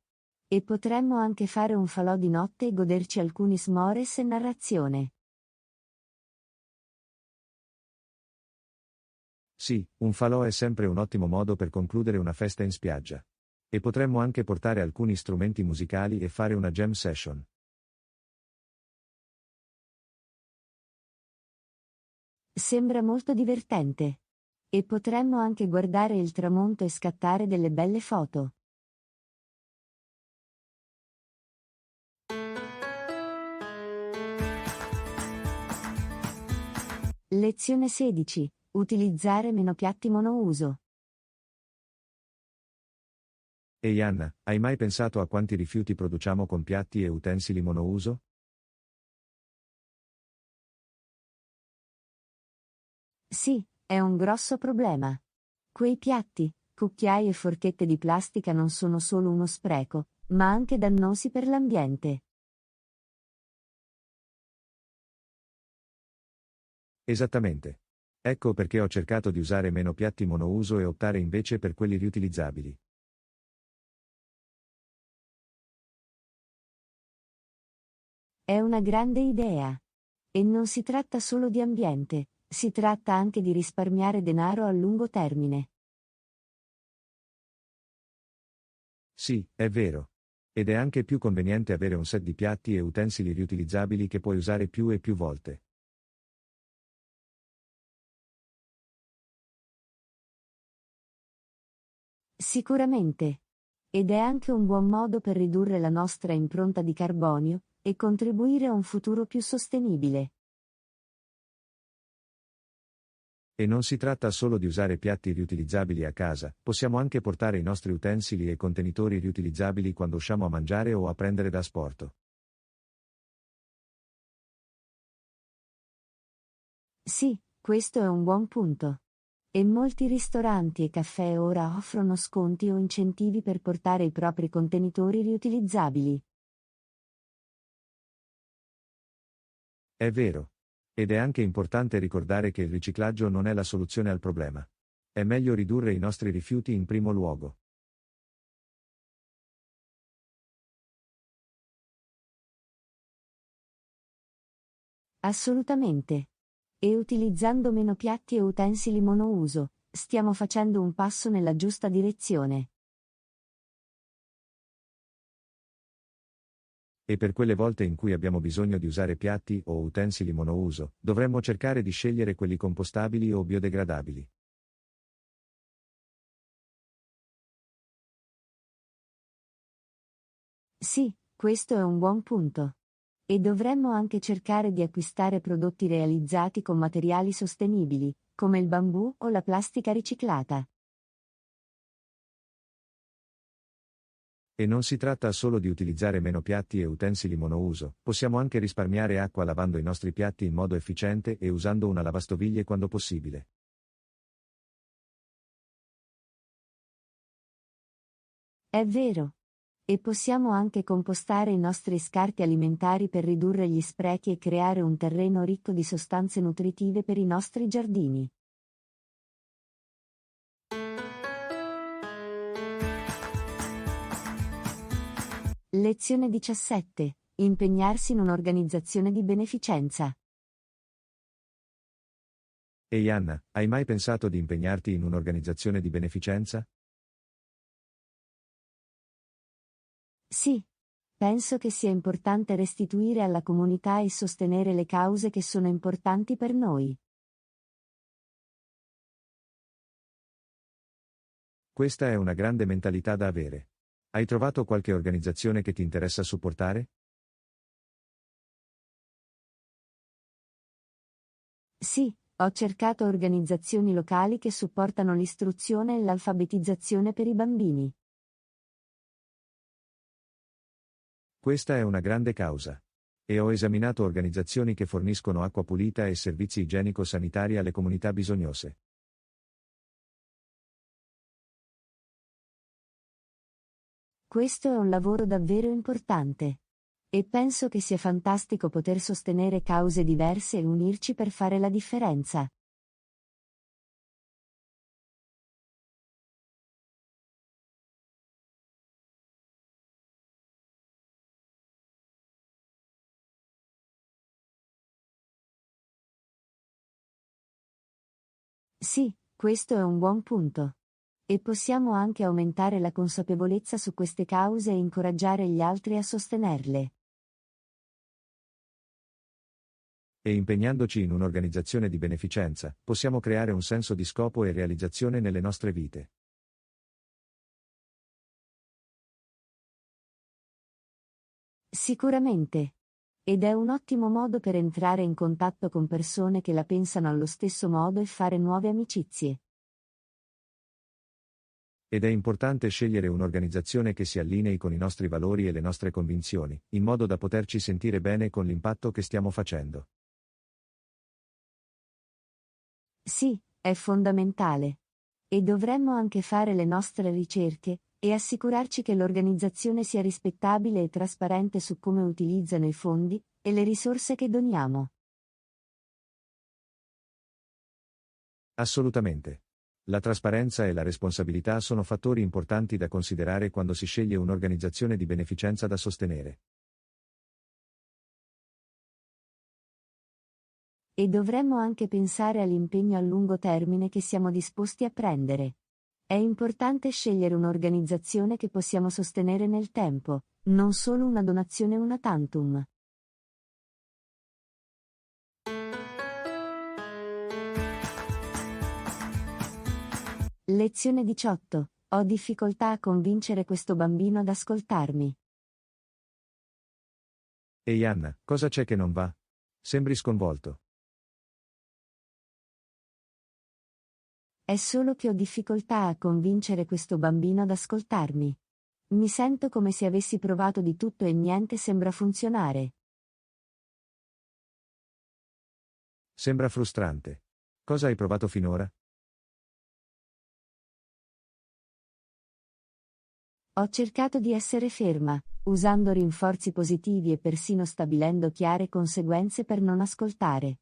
E potremmo anche fare un falò di notte e goderci alcuni s'mores e narrazione. Sì, un falò è sempre un ottimo modo per concludere una festa in spiaggia. E potremmo anche portare alcuni strumenti musicali e fare una jam session. Sembra molto divertente. E potremmo anche guardare il tramonto e scattare delle belle foto. Lezione 16. Utilizzare meno piatti monouso. Ehi Anna, hai mai pensato a quanti rifiuti produciamo con piatti e utensili monouso? Sì, è un grosso problema. Quei piatti, cucchiai e forchette di plastica non sono solo uno spreco, ma anche dannosi per l'ambiente. Esattamente. Ecco perché ho cercato di usare meno piatti monouso e optare invece per quelli riutilizzabili. È una grande idea. E non si tratta solo di ambiente, si tratta anche di risparmiare denaro a lungo termine. Sì, è vero. Ed è anche più conveniente avere un set di piatti e utensili riutilizzabili che puoi usare più e più volte. Sicuramente. Ed è anche un buon modo per ridurre la nostra impronta di carbonio e contribuire a un futuro più sostenibile. E non si tratta solo di usare piatti riutilizzabili a casa, possiamo anche portare i nostri utensili e contenitori riutilizzabili quando usciamo a mangiare o a prendere da asporto. Sì, questo è un buon punto. E molti ristoranti e caffè ora offrono sconti o incentivi per portare i propri contenitori riutilizzabili. È vero. Ed è anche importante ricordare che il riciclaggio non è la soluzione al problema. È meglio ridurre i nostri rifiuti in primo luogo. Assolutamente. E utilizzando meno piatti e utensili monouso, stiamo facendo un passo nella giusta direzione. E per quelle volte in cui abbiamo bisogno di usare piatti o utensili monouso, dovremmo cercare di scegliere quelli compostabili o biodegradabili. Sì, questo è un buon punto. E dovremmo anche cercare di acquistare prodotti realizzati con materiali sostenibili, come il bambù o la plastica riciclata. E non si tratta solo di utilizzare meno piatti e utensili monouso, possiamo anche risparmiare acqua lavando i nostri piatti in modo efficiente e usando una lavastoviglie quando possibile. È vero. E possiamo anche compostare i nostri scarti alimentari per ridurre gli sprechi e creare un terreno ricco di sostanze nutritive per i nostri giardini. Lezione 17. Impegnarsi in un'organizzazione di beneficenza. Ehi Anna, hai mai pensato di impegnarti in un'organizzazione di beneficenza? Sì. Penso che sia importante restituire alla comunità e sostenere le cause che sono importanti per noi. Questa è una grande mentalità da avere. Hai trovato qualche organizzazione che ti interessa supportare? Sì, ho cercato organizzazioni locali che supportano l'istruzione e l'alfabetizzazione per i bambini. Questa è una grande causa. E ho esaminato organizzazioni che forniscono acqua pulita e servizi igienico-sanitari alle comunità bisognose. Questo è un lavoro davvero importante. E penso che sia fantastico poter sostenere cause diverse e unirci per fare la differenza. Sì, questo è un buon punto. E possiamo anche aumentare la consapevolezza su queste cause e incoraggiare gli altri a sostenerle. E impegnandoci in un'organizzazione di beneficenza, possiamo creare un senso di scopo e realizzazione nelle nostre vite. Sicuramente. Ed è un ottimo modo per entrare in contatto con persone che la pensano allo stesso modo e fare nuove amicizie. Ed è importante scegliere un'organizzazione che si allinei con i nostri valori e le nostre convinzioni, in modo da poterci sentire bene con l'impatto che stiamo facendo. Sì, è fondamentale. E dovremmo anche fare le nostre ricerche, e assicurarci che l'organizzazione sia rispettabile e trasparente su come utilizzano i fondi e le risorse che doniamo. Assolutamente. La trasparenza e la responsabilità sono fattori importanti da considerare quando si sceglie un'organizzazione di beneficenza da sostenere. E dovremmo anche pensare all'impegno a lungo termine che siamo disposti a prendere. È importante scegliere un'organizzazione che possiamo sostenere nel tempo, non solo una donazione una tantum. Lezione 18. Ho difficoltà a convincere questo bambino ad ascoltarmi. Ehi Anna, cosa c'è che non va? Sembri sconvolto. È solo che ho difficoltà a convincere questo bambino ad ascoltarmi. Mi sento come se avessi provato di tutto e niente sembra funzionare. Sembra frustrante. Cosa hai provato finora? Ho cercato di essere ferma, usando rinforzi positivi e persino stabilendo chiare conseguenze per non ascoltare.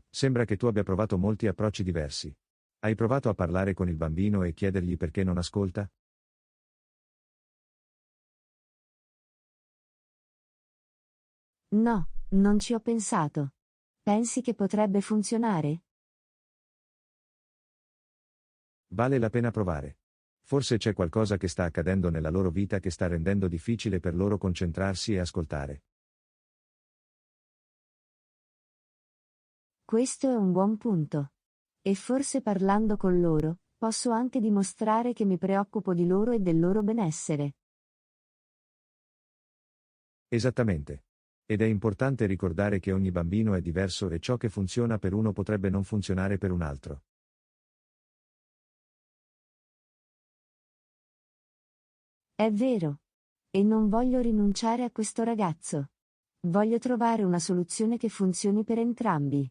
Sembra che tu abbia provato molti approcci diversi. Hai provato a parlare con il bambino e chiedergli perché non ascolta? No, non ci ho pensato. Pensi che potrebbe funzionare? Vale la pena provare. Forse c'è qualcosa che sta accadendo nella loro vita che sta rendendo difficile per loro concentrarsi e ascoltare. Questo è un buon punto. E forse parlando con loro, posso anche dimostrare che mi preoccupo di loro e del loro benessere. Esattamente. Ed è importante ricordare che ogni bambino è diverso e ciò che funziona per uno potrebbe non funzionare per un altro. È vero. E non voglio rinunciare a questo ragazzo. Voglio trovare una soluzione che funzioni per entrambi.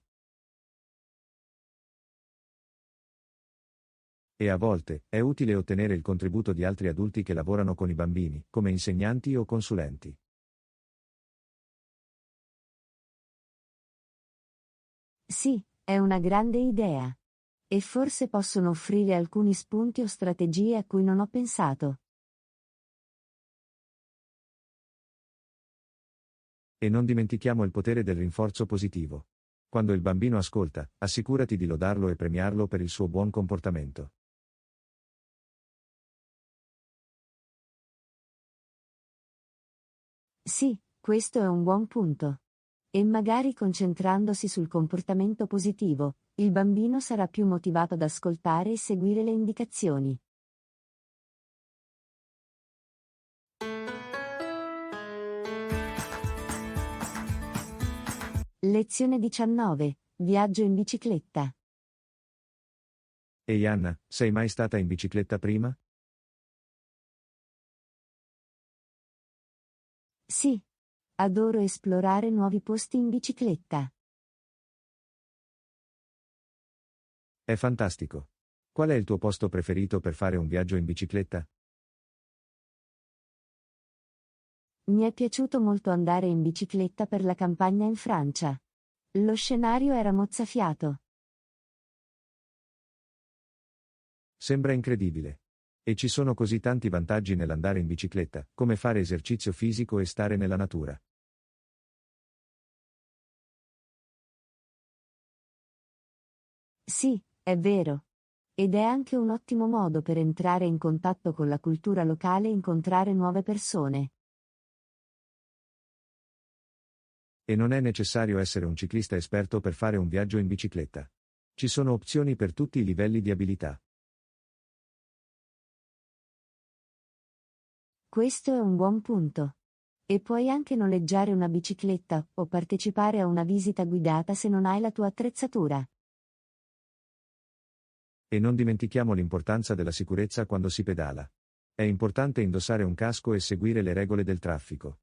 E a volte, è utile ottenere il contributo di altri adulti che lavorano con i bambini, come insegnanti o consulenti. Sì, è una grande idea. E forse possono offrire alcuni spunti o strategie a cui non ho pensato. E non dimentichiamo il potere del rinforzo positivo. Quando il bambino ascolta, assicurati di lodarlo e premiarlo per il suo buon comportamento. Sì, questo è un buon punto. E magari concentrandosi sul comportamento positivo, il bambino sarà più motivato ad ascoltare e seguire le indicazioni. Lezione 19. Viaggio in bicicletta. Ehi Anna, sei mai stata in bicicletta prima? Sì. Adoro esplorare nuovi posti in bicicletta. È fantastico. Qual è il tuo posto preferito per fare un viaggio in bicicletta? Mi è piaciuto molto andare in bicicletta per la campagna in Francia. Lo scenario era mozzafiato. Sembra incredibile. E ci sono così tanti vantaggi nell'andare in bicicletta, come fare esercizio fisico e stare nella natura. Sì, è vero. Ed è anche un ottimo modo per entrare in contatto con la cultura locale e incontrare nuove persone. E non è necessario essere un ciclista esperto per fare un viaggio in bicicletta. Ci sono opzioni per tutti i livelli di abilità. Questo è un buon punto. E puoi anche noleggiare una bicicletta o partecipare a una visita guidata se non hai la tua attrezzatura. E non dimentichiamo l'importanza della sicurezza quando si pedala. È importante indossare un casco e seguire le regole del traffico.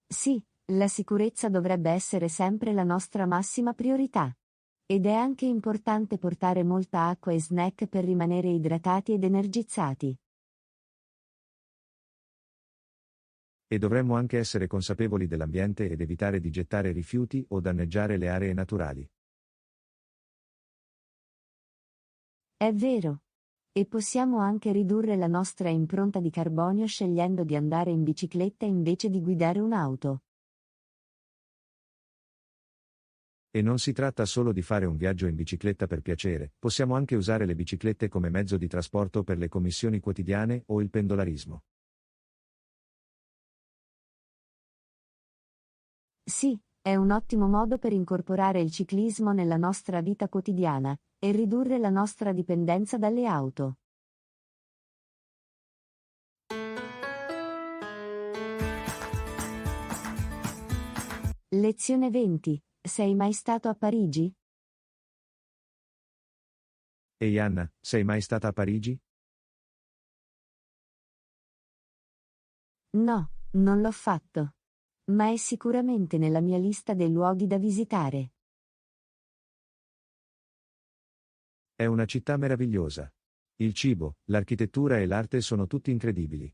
Sì, la sicurezza dovrebbe essere sempre la nostra massima priorità. Ed è anche importante portare molta acqua e snack per rimanere idratati ed energizzati. E dovremmo anche essere consapevoli dell'ambiente ed evitare di gettare rifiuti o danneggiare le aree naturali. È vero. E possiamo anche ridurre la nostra impronta di carbonio scegliendo di andare in bicicletta invece di guidare un'auto. E non si tratta solo di fare un viaggio in bicicletta per piacere, possiamo anche usare le biciclette come mezzo di trasporto per le commissioni quotidiane o il pendolarismo. Sì, è un ottimo modo per incorporare il ciclismo nella nostra vita quotidiana e ridurre la nostra dipendenza dalle auto. Lezione 20. Sei mai stato a Parigi? Ehi Anna, sei mai stata a Parigi? No, non l'ho fatto. Ma è sicuramente nella mia lista dei luoghi da visitare. È una città meravigliosa. Il cibo, l'architettura e l'arte sono tutti incredibili.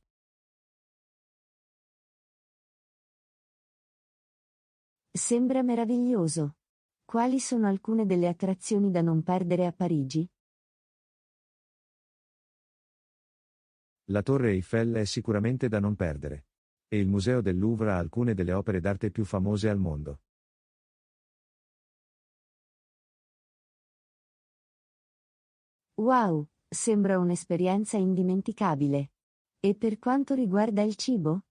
Sembra meraviglioso. Quali sono alcune delle attrazioni da non perdere a Parigi? La Torre Eiffel è sicuramente da non perdere. E il Museo del Louvre ha alcune delle opere d'arte più famose al mondo. Wow, sembra un'esperienza indimenticabile. E per quanto riguarda il cibo?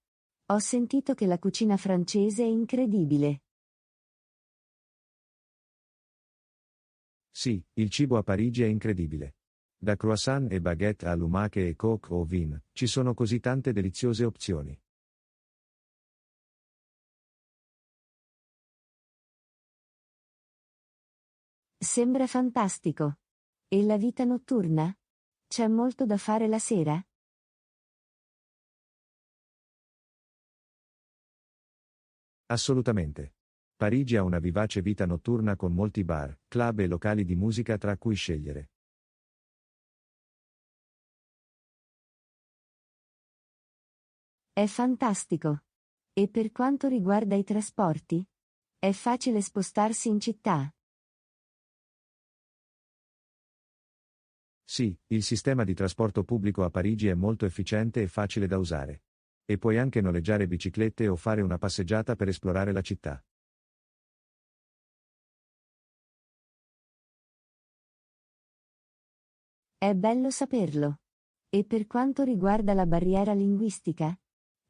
Ho sentito che la cucina francese è incredibile. Sì, il cibo a Parigi è incredibile. Da croissant e baguette a lumache e coq au vin, ci sono così tante deliziose opzioni. Sembra fantastico. E la vita notturna? C'è molto da fare la sera? Assolutamente. Parigi ha una vivace vita notturna con molti bar, club e locali di musica tra cui scegliere. È fantastico. E per quanto riguarda i trasporti? È facile spostarsi in città? Sì, il sistema di trasporto pubblico a Parigi è molto efficiente e facile da usare. E puoi anche noleggiare biciclette o fare una passeggiata per esplorare la città. È bello saperlo. E per quanto riguarda la barriera linguistica?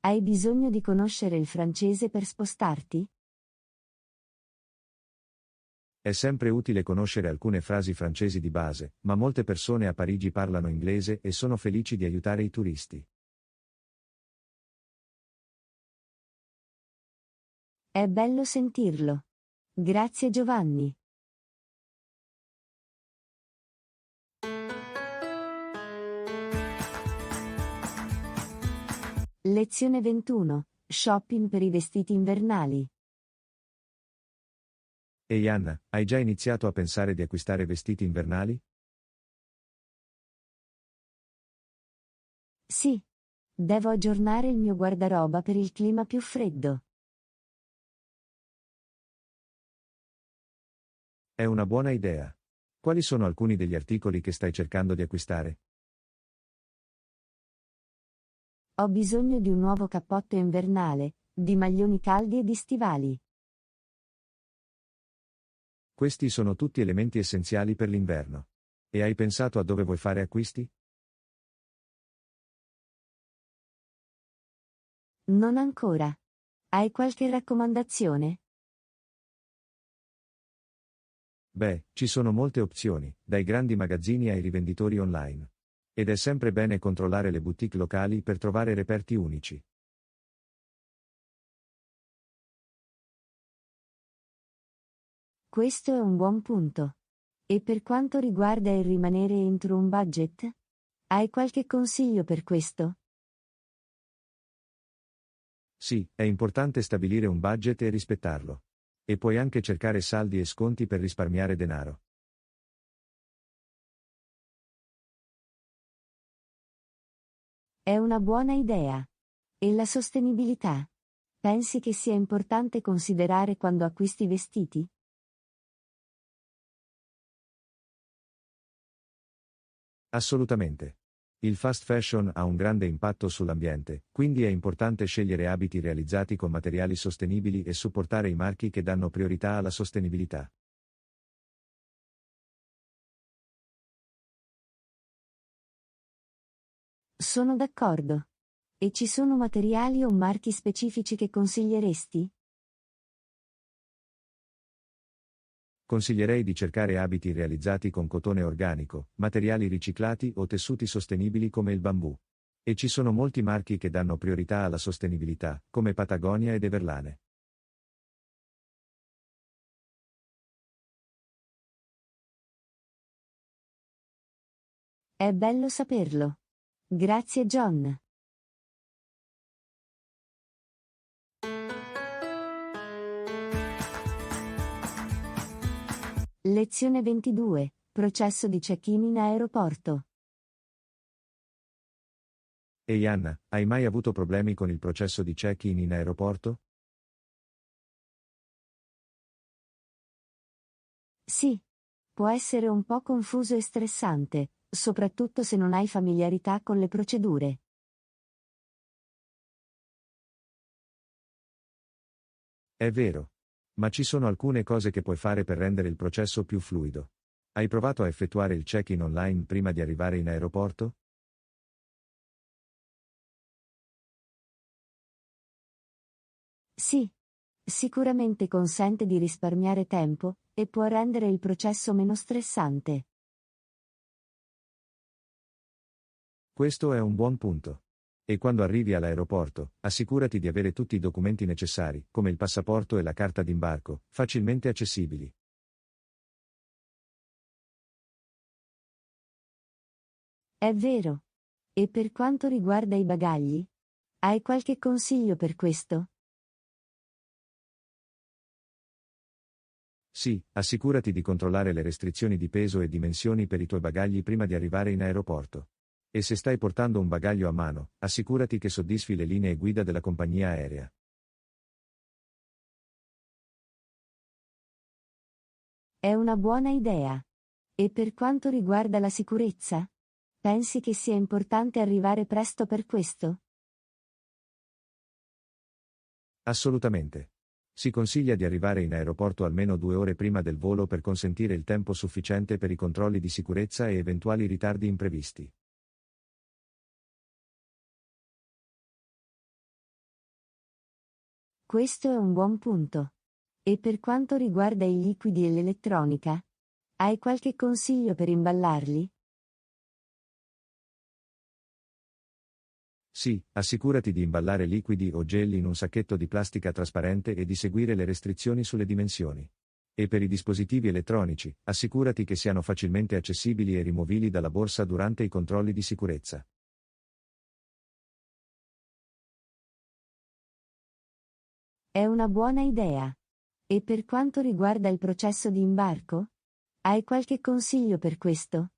Hai bisogno di conoscere il francese per spostarti? È sempre utile conoscere alcune frasi francesi di base, ma molte persone a Parigi parlano inglese e sono felici di aiutare i turisti. È bello sentirlo. Grazie Giovanni. Lezione 21. Shopping per i vestiti invernali. Ehi Anna, hai già iniziato a pensare di acquistare vestiti invernali? Sì. Devo aggiornare il mio guardaroba per il clima più freddo. È una buona idea. Quali sono alcuni degli articoli che stai cercando di acquistare? Ho bisogno di un nuovo cappotto invernale, di maglioni caldi e di stivali. Questi sono tutti elementi essenziali per l'inverno. E hai pensato a dove vuoi fare acquisti? Non ancora. Hai qualche raccomandazione? Beh, ci sono molte opzioni, dai grandi magazzini ai rivenditori online. Ed è sempre bene controllare le boutique locali per trovare reperti unici. Questo è un buon punto. E per quanto riguarda il rimanere entro un budget? Hai qualche consiglio per questo? Sì, è importante stabilire un budget e rispettarlo. E puoi anche cercare saldi e sconti per risparmiare denaro. È una buona idea. E la sostenibilità? Pensi che sia importante considerare quando acquisti vestiti? Assolutamente. Il fast fashion ha un grande impatto sull'ambiente, quindi è importante scegliere abiti realizzati con materiali sostenibili e supportare i marchi che danno priorità alla sostenibilità. Sono d'accordo. E ci sono materiali o marchi specifici che consiglieresti? Consiglierei di cercare abiti realizzati con cotone organico, materiali riciclati o tessuti sostenibili come il bambù. E ci sono molti marchi che danno priorità alla sostenibilità, come Patagonia ed Everlane. È bello saperlo. Grazie John. Lezione 22. Processo di check-in in aeroporto. Ehi Anna, hai mai avuto problemi con il processo di check-in in aeroporto? Sì. Può essere un po' confuso e stressante, soprattutto se non hai familiarità con le procedure. È vero. Ma ci sono alcune cose che puoi fare per rendere il processo più fluido. Hai provato a effettuare il check-in online prima di arrivare in aeroporto? Sì. Sicuramente consente di risparmiare tempo, e può rendere il processo meno stressante. Questo è un buon punto. E quando arrivi all'aeroporto, assicurati di avere tutti i documenti necessari, come il passaporto e la carta d'imbarco, facilmente accessibili. È vero. E per quanto riguarda i bagagli? Hai qualche consiglio per questo? Sì, assicurati di controllare le restrizioni di peso e dimensioni per i tuoi bagagli prima di arrivare in aeroporto. E se stai portando un bagaglio a mano, assicurati che soddisfi le linee guida della compagnia aerea. È una buona idea. E per quanto riguarda la sicurezza? Pensi che sia importante arrivare presto per questo? Assolutamente. Si consiglia di arrivare in aeroporto almeno 2 ore prima del volo per consentire il tempo sufficiente per i controlli di sicurezza e eventuali ritardi imprevisti. Questo è un buon punto. E per quanto riguarda i liquidi e l'elettronica? Hai qualche consiglio per imballarli? Sì, assicurati di imballare liquidi o gel in un sacchetto di plastica trasparente e di seguire le restrizioni sulle dimensioni. E per i dispositivi elettronici, assicurati che siano facilmente accessibili e rimovibili dalla borsa durante i controlli di sicurezza. È una buona idea. E per quanto riguarda il processo di imbarco? Hai qualche consiglio per questo?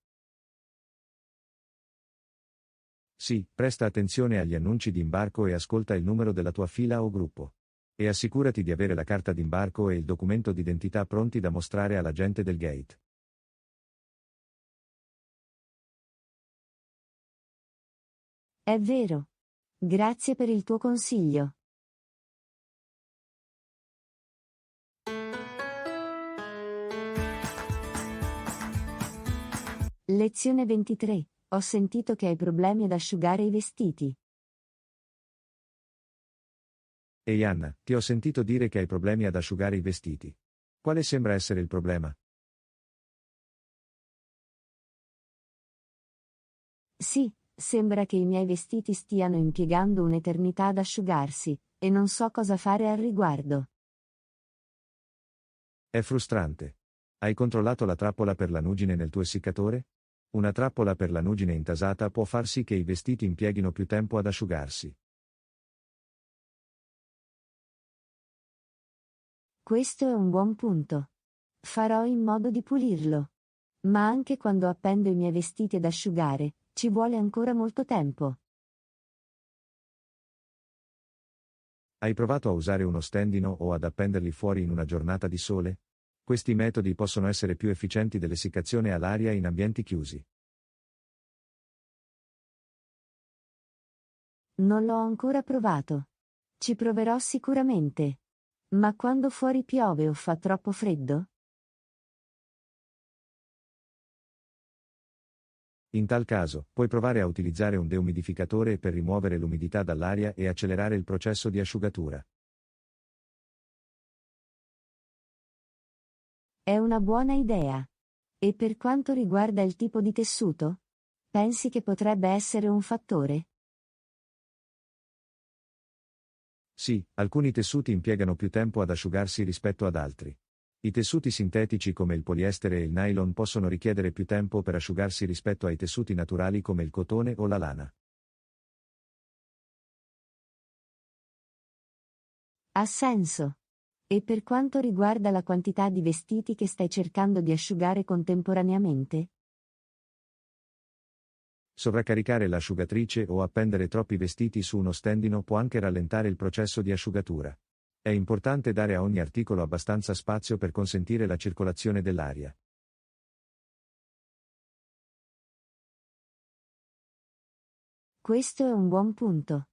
Sì, presta attenzione agli annunci di imbarco e ascolta il numero della tua fila o gruppo. E assicurati di avere la carta d'imbarco e il documento d'identità pronti da mostrare all'agente del gate. È vero. Grazie per il tuo consiglio. Lezione 23. Ho sentito che hai problemi ad asciugare i vestiti. Ehi Anna, ti ho sentito dire che hai problemi ad asciugare i vestiti. Quale sembra essere il problema? Sì, sembra che i miei vestiti stiano impiegando un'eternità ad asciugarsi, e non so cosa fare al riguardo. È frustrante. Hai controllato la trappola per lanugine nel tuo essiccatore? Una trappola per lanugine intasata può far sì che i vestiti impieghino più tempo ad asciugarsi. Questo è un buon punto. Farò in modo di pulirlo. Ma anche quando appendo i miei vestiti ad asciugare, ci vuole ancora molto tempo. Hai provato a usare uno stendino o ad appenderli fuori in una giornata di sole? Questi metodi possono essere più efficienti dell'essiccazione all'aria in ambienti chiusi. Non l'ho ancora provato. Ci proverò sicuramente. Ma quando fuori piove o fa troppo freddo? In tal caso, puoi provare a utilizzare un deumidificatore per rimuovere l'umidità dall'aria e accelerare il processo di asciugatura. È una buona idea. E per quanto riguarda il tipo di tessuto? Pensi che potrebbe essere un fattore? Sì, alcuni tessuti impiegano più tempo ad asciugarsi rispetto ad altri. I tessuti sintetici come il poliestere e il nylon possono richiedere più tempo per asciugarsi rispetto ai tessuti naturali come il cotone o la lana. Ha senso. E per quanto riguarda la quantità di vestiti che stai cercando di asciugare contemporaneamente? Sovraccaricare l'asciugatrice o appendere troppi vestiti su uno stendino può anche rallentare il processo di asciugatura. È importante dare a ogni articolo abbastanza spazio per consentire la circolazione dell'aria. Questo è un buon punto.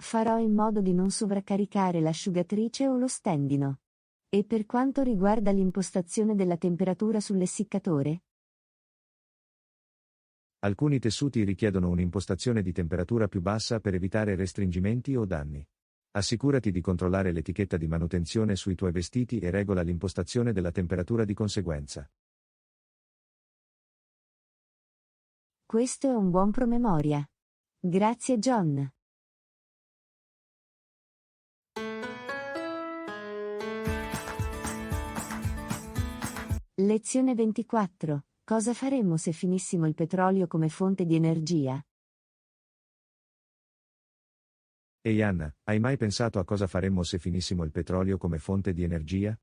Farò in modo di non sovraccaricare l'asciugatrice o lo stendino. E per quanto riguarda l'impostazione della temperatura sull'essiccatore? Alcuni tessuti richiedono un'impostazione di temperatura più bassa per evitare restringimenti o danni. Assicurati di controllare l'etichetta di manutenzione sui tuoi vestiti e regola l'impostazione della temperatura di conseguenza. Questo è un buon promemoria. Grazie John. Lezione 24. Cosa faremmo se finissimo il petrolio come fonte di energia? Ehi Anna, hai mai pensato a cosa faremmo se finissimo il petrolio come fonte di energia?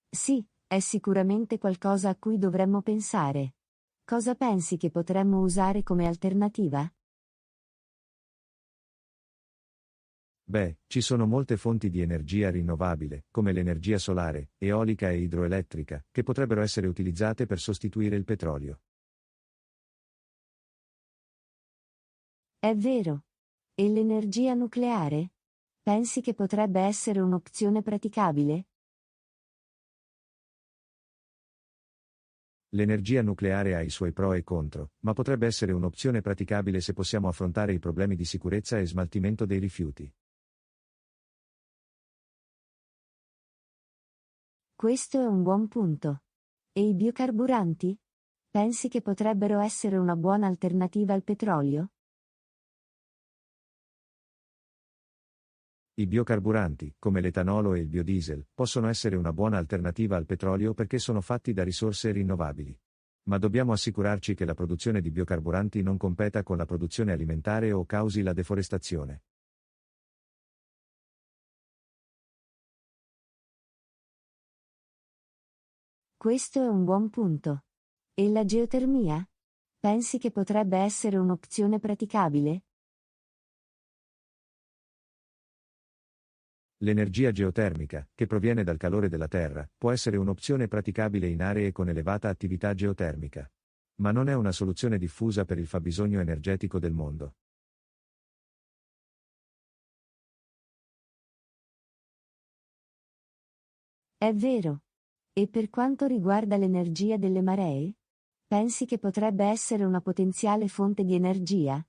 Sì, è sicuramente qualcosa a cui dovremmo pensare. Cosa pensi che potremmo usare come alternativa? Beh, ci sono molte fonti di energia rinnovabile, come l'energia solare, eolica e idroelettrica, che potrebbero essere utilizzate per sostituire il petrolio. È vero. E l'energia nucleare? Pensi che potrebbe essere un'opzione praticabile? L'energia nucleare ha i suoi pro e contro, ma potrebbe essere un'opzione praticabile se possiamo affrontare i problemi di sicurezza e smaltimento dei rifiuti. Questo è un buon punto. E i biocarburanti? Pensi che potrebbero essere una buona alternativa al petrolio? I biocarburanti, come l'etanolo e il biodiesel, possono essere una buona alternativa al petrolio perché sono fatti da risorse rinnovabili. Ma dobbiamo assicurarci che la produzione di biocarburanti non competa con la produzione alimentare o causi la deforestazione. Questo è un buon punto. E la geotermia? Pensi che potrebbe essere un'opzione praticabile? L'energia geotermica, che proviene dal calore della Terra, può essere un'opzione praticabile in aree con elevata attività geotermica. Ma non è una soluzione diffusa per il fabbisogno energetico del mondo. È vero. E per quanto riguarda l'energia delle maree? Pensi che potrebbe essere una potenziale fonte di energia?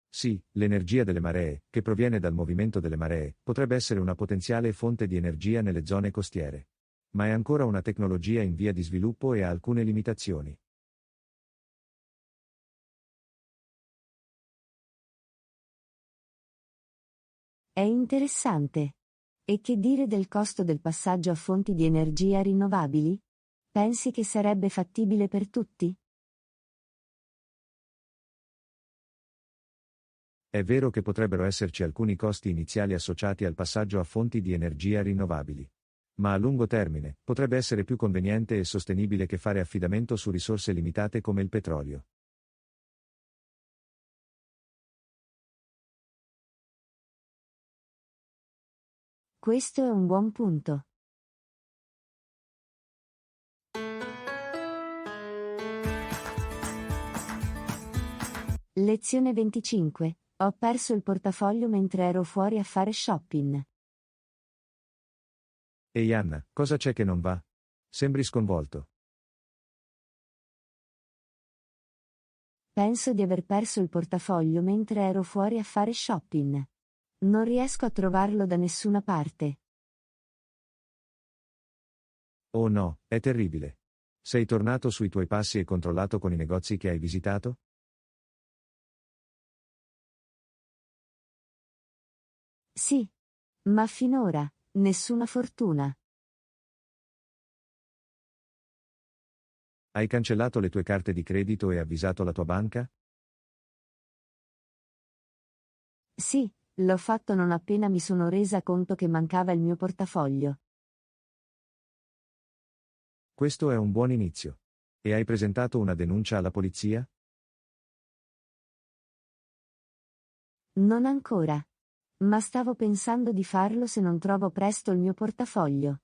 Sì, l'energia delle maree, che proviene dal movimento delle maree, potrebbe essere una potenziale fonte di energia nelle zone costiere. Ma è ancora una tecnologia in via di sviluppo e ha alcune limitazioni. È interessante. E che dire del costo del passaggio a fonti di energia rinnovabili? Pensi che sarebbe fattibile per tutti? È vero che potrebbero esserci alcuni costi iniziali associati al passaggio a fonti di energia rinnovabili. Ma a lungo termine, potrebbe essere più conveniente e sostenibile che fare affidamento su risorse limitate come il petrolio. Questo è un buon punto. Lezione 25. Ho perso il portafoglio mentre ero fuori a fare shopping. Ehi Anna, cosa c'è che non va? Sembri sconvolto. Penso di aver perso il portafoglio mentre ero fuori a fare shopping. Non riesco a trovarlo da nessuna parte. Oh no, è terribile. Sei tornato sui tuoi passi e controllato con i negozi che hai visitato? Sì. Ma finora, nessuna fortuna. Hai cancellato le tue carte di credito e avvisato la tua banca? Sì, l'ho fatto non appena mi sono resa conto che mancava il mio portafoglio. Questo è un buon inizio. E hai presentato una denuncia alla polizia? Non ancora. Ma stavo pensando di farlo se non trovo presto il mio portafoglio.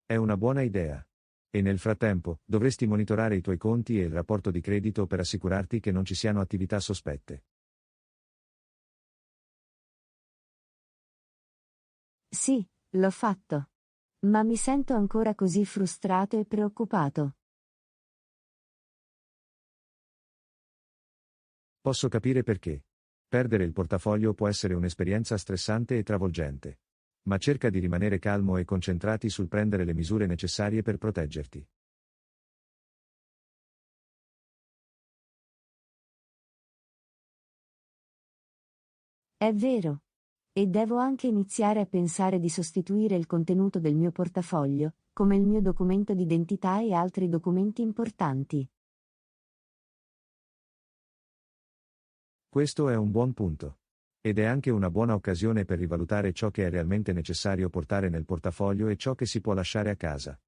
È una buona idea. E nel frattempo, dovresti monitorare i tuoi conti e il rapporto di credito per assicurarti che non ci siano attività sospette. Sì, l'ho fatto. Ma mi sento ancora così frustrato e preoccupato. Posso capire perché. Perdere il portafoglio può essere un'esperienza stressante e travolgente. Ma cerca di rimanere calmo e concentrati sul prendere le misure necessarie per proteggerti. È vero. E devo anche iniziare a pensare di sostituire il contenuto del mio portafoglio, come il mio documento d'identità e altri documenti importanti. Questo è un buon punto. Ed è anche una buona occasione per rivalutare ciò che è realmente necessario portare nel portafoglio e ciò che si può lasciare a casa.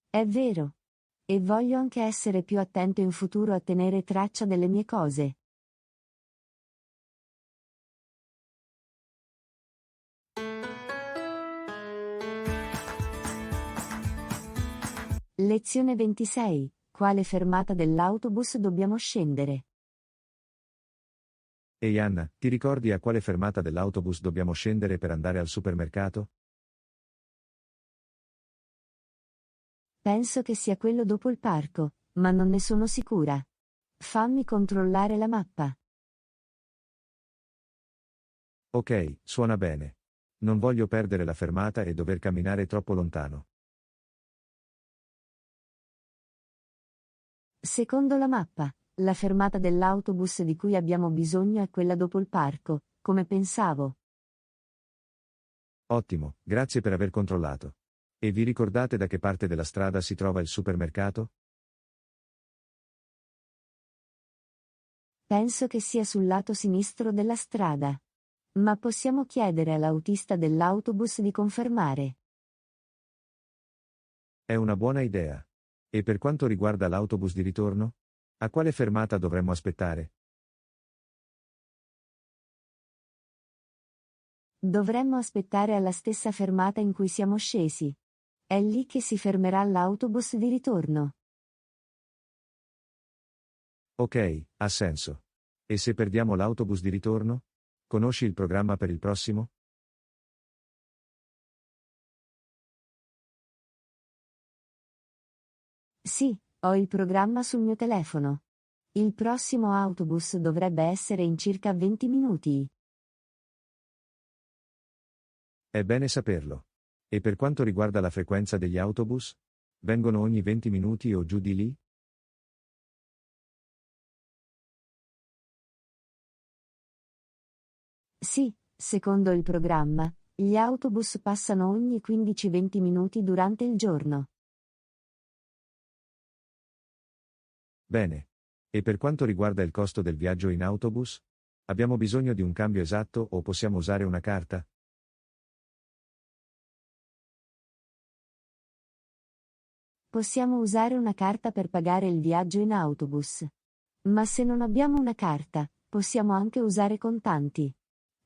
È vero. E voglio anche essere più attento in futuro a tenere traccia delle mie cose. Lezione 26. Quale fermata dell'autobus dobbiamo scendere? Ehi Anna, ti ricordi a quale fermata dell'autobus dobbiamo scendere per andare al supermercato? Penso che sia quello dopo il parco, ma non ne sono sicura. Fammi controllare la mappa. Ok, suona bene. Non voglio perdere la fermata e dover camminare troppo lontano. Secondo la mappa, la fermata dell'autobus di cui abbiamo bisogno è quella dopo il parco, come pensavo. Ottimo, grazie per aver controllato. E vi ricordate da che parte della strada si trova il supermercato? Penso che sia sul lato sinistro della strada. Ma possiamo chiedere all'autista dell'autobus di confermare. È una buona idea. E per quanto riguarda l'autobus di ritorno? A quale fermata dovremmo aspettare? Dovremmo aspettare alla stessa fermata in cui siamo scesi. È lì che si fermerà l'autobus di ritorno. Ok, ha senso. E se perdiamo l'autobus di ritorno? Conosci il programma per il prossimo? Sì, ho il programma sul mio telefono. Il prossimo autobus dovrebbe essere in circa 20 minuti. È bene saperlo. E per quanto riguarda la frequenza degli autobus? Vengono ogni 20 minuti o giù di lì? Sì, secondo il programma, gli autobus passano ogni 15-20 minuti durante il giorno. Bene. E per quanto riguarda il costo del viaggio in autobus? Abbiamo bisogno di un cambio esatto o possiamo usare una carta? Possiamo usare una carta per pagare il viaggio in autobus. Ma se non abbiamo una carta, possiamo anche usare contanti.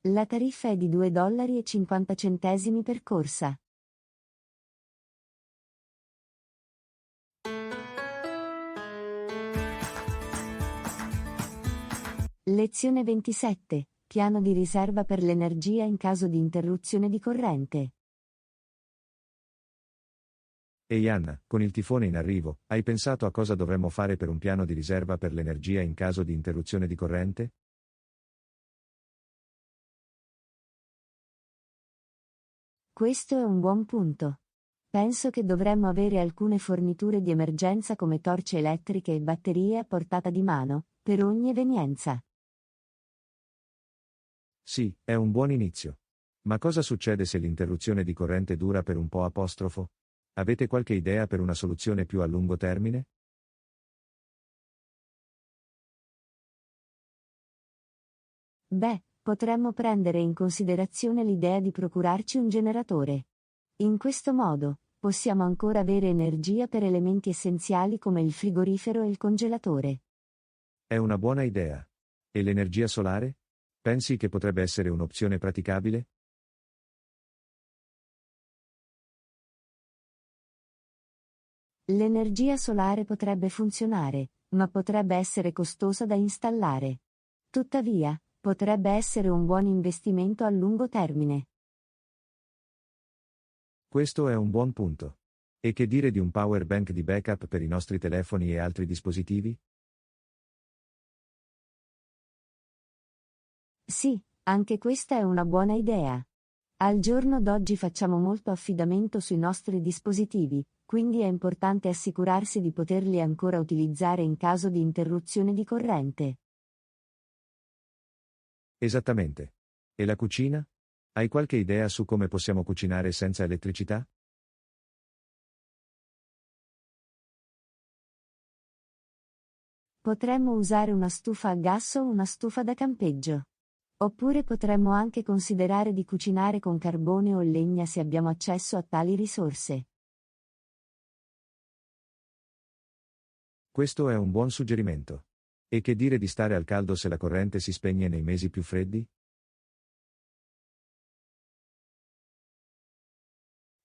La tariffa è di 2,50 $ per corsa. Lezione 27. Piano di riserva per l'energia in caso di interruzione di corrente. Ehi Anna, con il tifone in arrivo, hai pensato a cosa dovremmo fare per un piano di riserva per l'energia in caso di interruzione di corrente? Questo è un buon punto. Penso che dovremmo avere alcune forniture di emergenza come torce elettriche e batterie a portata di mano, per ogni evenienza. Sì, è un buon inizio. Ma cosa succede se l'interruzione di corrente dura per un po'? Avete qualche idea per una soluzione più a lungo termine? Beh, potremmo prendere in considerazione l'idea di procurarci un generatore. In questo modo, possiamo ancora avere energia per elementi essenziali come il frigorifero e il congelatore. È una buona idea. E l'energia solare? Pensi che potrebbe essere un'opzione praticabile? L'energia solare potrebbe funzionare, ma potrebbe essere costosa da installare. Tuttavia, potrebbe essere un buon investimento a lungo termine. Questo è un buon punto. E che dire di un power bank di backup per i nostri telefoni e altri dispositivi? Sì, anche questa è una buona idea. Al giorno d'oggi facciamo molto affidamento sui nostri dispositivi, quindi è importante assicurarsi di poterli ancora utilizzare in caso di interruzione di corrente. Esattamente. E la cucina? Hai qualche idea su come possiamo cucinare senza elettricità? Potremmo usare una stufa a gas o una stufa da campeggio. Oppure potremmo anche considerare di cucinare con carbone o legna se abbiamo accesso a tali risorse. Questo è un buon suggerimento. E che dire di stare al caldo se la corrente si spegne nei mesi più freddi?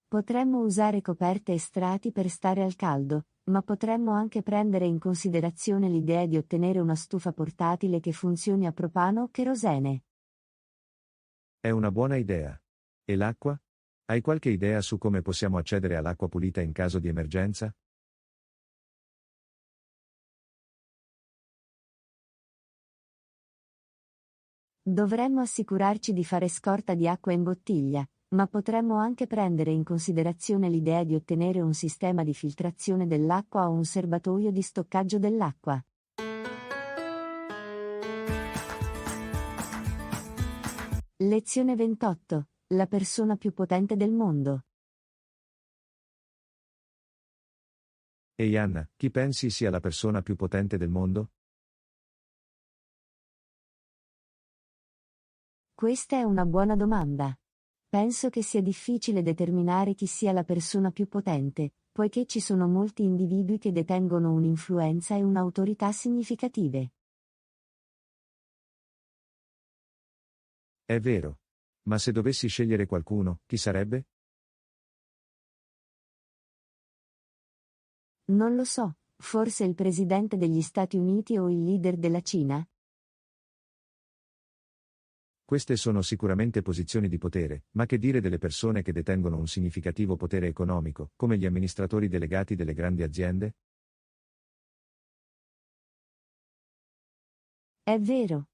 Potremmo usare coperte e strati per stare al caldo, ma potremmo anche prendere in considerazione l'idea di ottenere una stufa portatile che funzioni a propano o cherosene. È una buona idea. E l'acqua? Hai qualche idea su come possiamo accedere all'acqua pulita in caso di emergenza? Dovremmo assicurarci di fare scorta di acqua in bottiglia, ma potremmo anche prendere in considerazione l'idea di ottenere un sistema di filtrazione dell'acqua o un serbatoio di stoccaggio dell'acqua. Lezione 28. La persona più potente del mondo. Ehi Anna, chi pensi sia la persona più potente del mondo? Questa è una buona domanda. Penso che sia difficile determinare chi sia la persona più potente, poiché ci sono molti individui che detengono un'influenza e un'autorità significative. È vero. Ma se dovessi scegliere qualcuno, chi sarebbe? Non lo so, forse il presidente degli Stati Uniti o il leader della Cina? Queste sono sicuramente posizioni di potere, ma che dire delle persone che detengono un significativo potere economico, come gli amministratori delegati delle grandi aziende? È vero.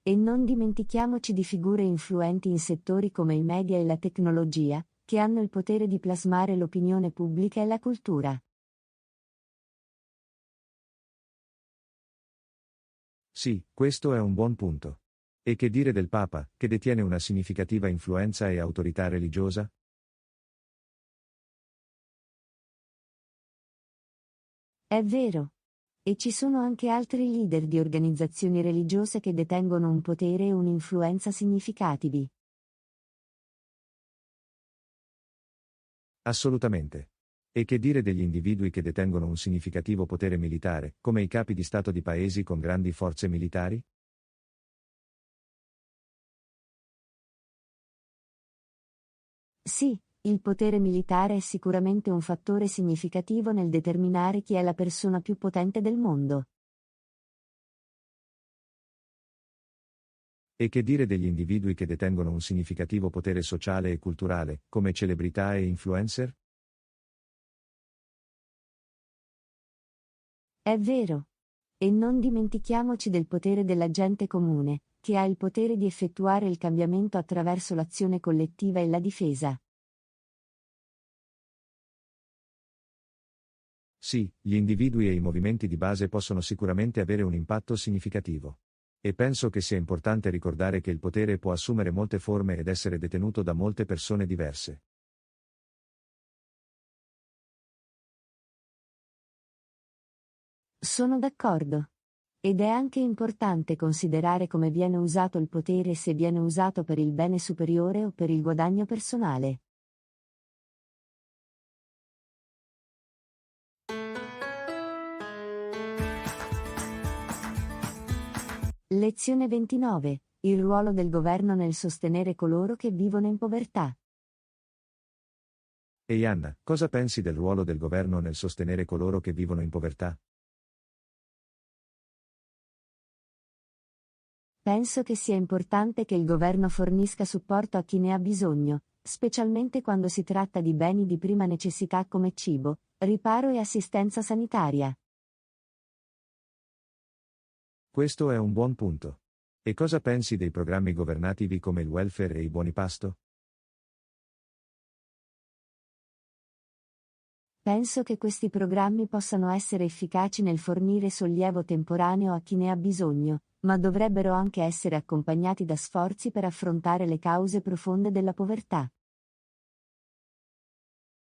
E non dimentichiamoci di figure influenti in settori come i media e la tecnologia, che hanno il potere di plasmare l'opinione pubblica e la cultura. Sì, questo è un buon punto. E che dire del Papa, che detiene una significativa influenza e autorità religiosa? È vero. E ci sono anche altri leader di organizzazioni religiose che detengono un potere e un'influenza significativi. Assolutamente. E che dire degli individui che detengono un significativo potere militare, come i capi di Stato di paesi con grandi forze militari? Sì, il potere militare è sicuramente un fattore significativo nel determinare chi è la persona più potente del mondo. E che dire degli individui che detengono un significativo potere sociale e culturale, come celebrità e influencer? È vero. E non dimentichiamoci del potere della gente comune, che ha il potere di effettuare il cambiamento attraverso l'azione collettiva e la difesa. Sì, gli individui e i movimenti di base possono sicuramente avere un impatto significativo. E penso che sia importante ricordare che il potere può assumere molte forme ed essere detenuto da molte persone diverse. Sono d'accordo. Ed è anche importante considerare come viene usato il potere e se viene usato per il bene superiore o per il guadagno personale. Lezione 29. Il ruolo del governo nel sostenere coloro che vivono in povertà. Ehi Anna, cosa pensi del ruolo del governo nel sostenere coloro che vivono in povertà? Penso che sia importante che il governo fornisca supporto a chi ne ha bisogno, specialmente quando si tratta di beni di prima necessità come cibo, riparo e assistenza sanitaria. Questo è un buon punto. E cosa pensi dei programmi governativi come il welfare e i buoni pasto? Penso che questi programmi possano essere efficaci nel fornire sollievo temporaneo a chi ne ha bisogno, ma dovrebbero anche essere accompagnati da sforzi per affrontare le cause profonde della povertà.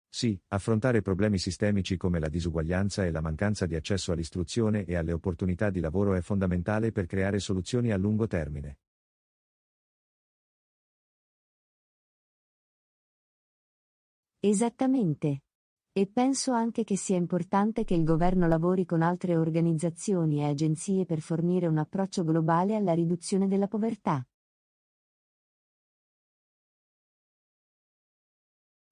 Sì, affrontare problemi sistemici come la disuguaglianza e la mancanza di accesso all'istruzione e alle opportunità di lavoro è fondamentale per creare soluzioni a lungo termine. Esattamente. E penso anche che sia importante che il governo lavori con altre organizzazioni e agenzie per fornire un approccio globale alla riduzione della povertà.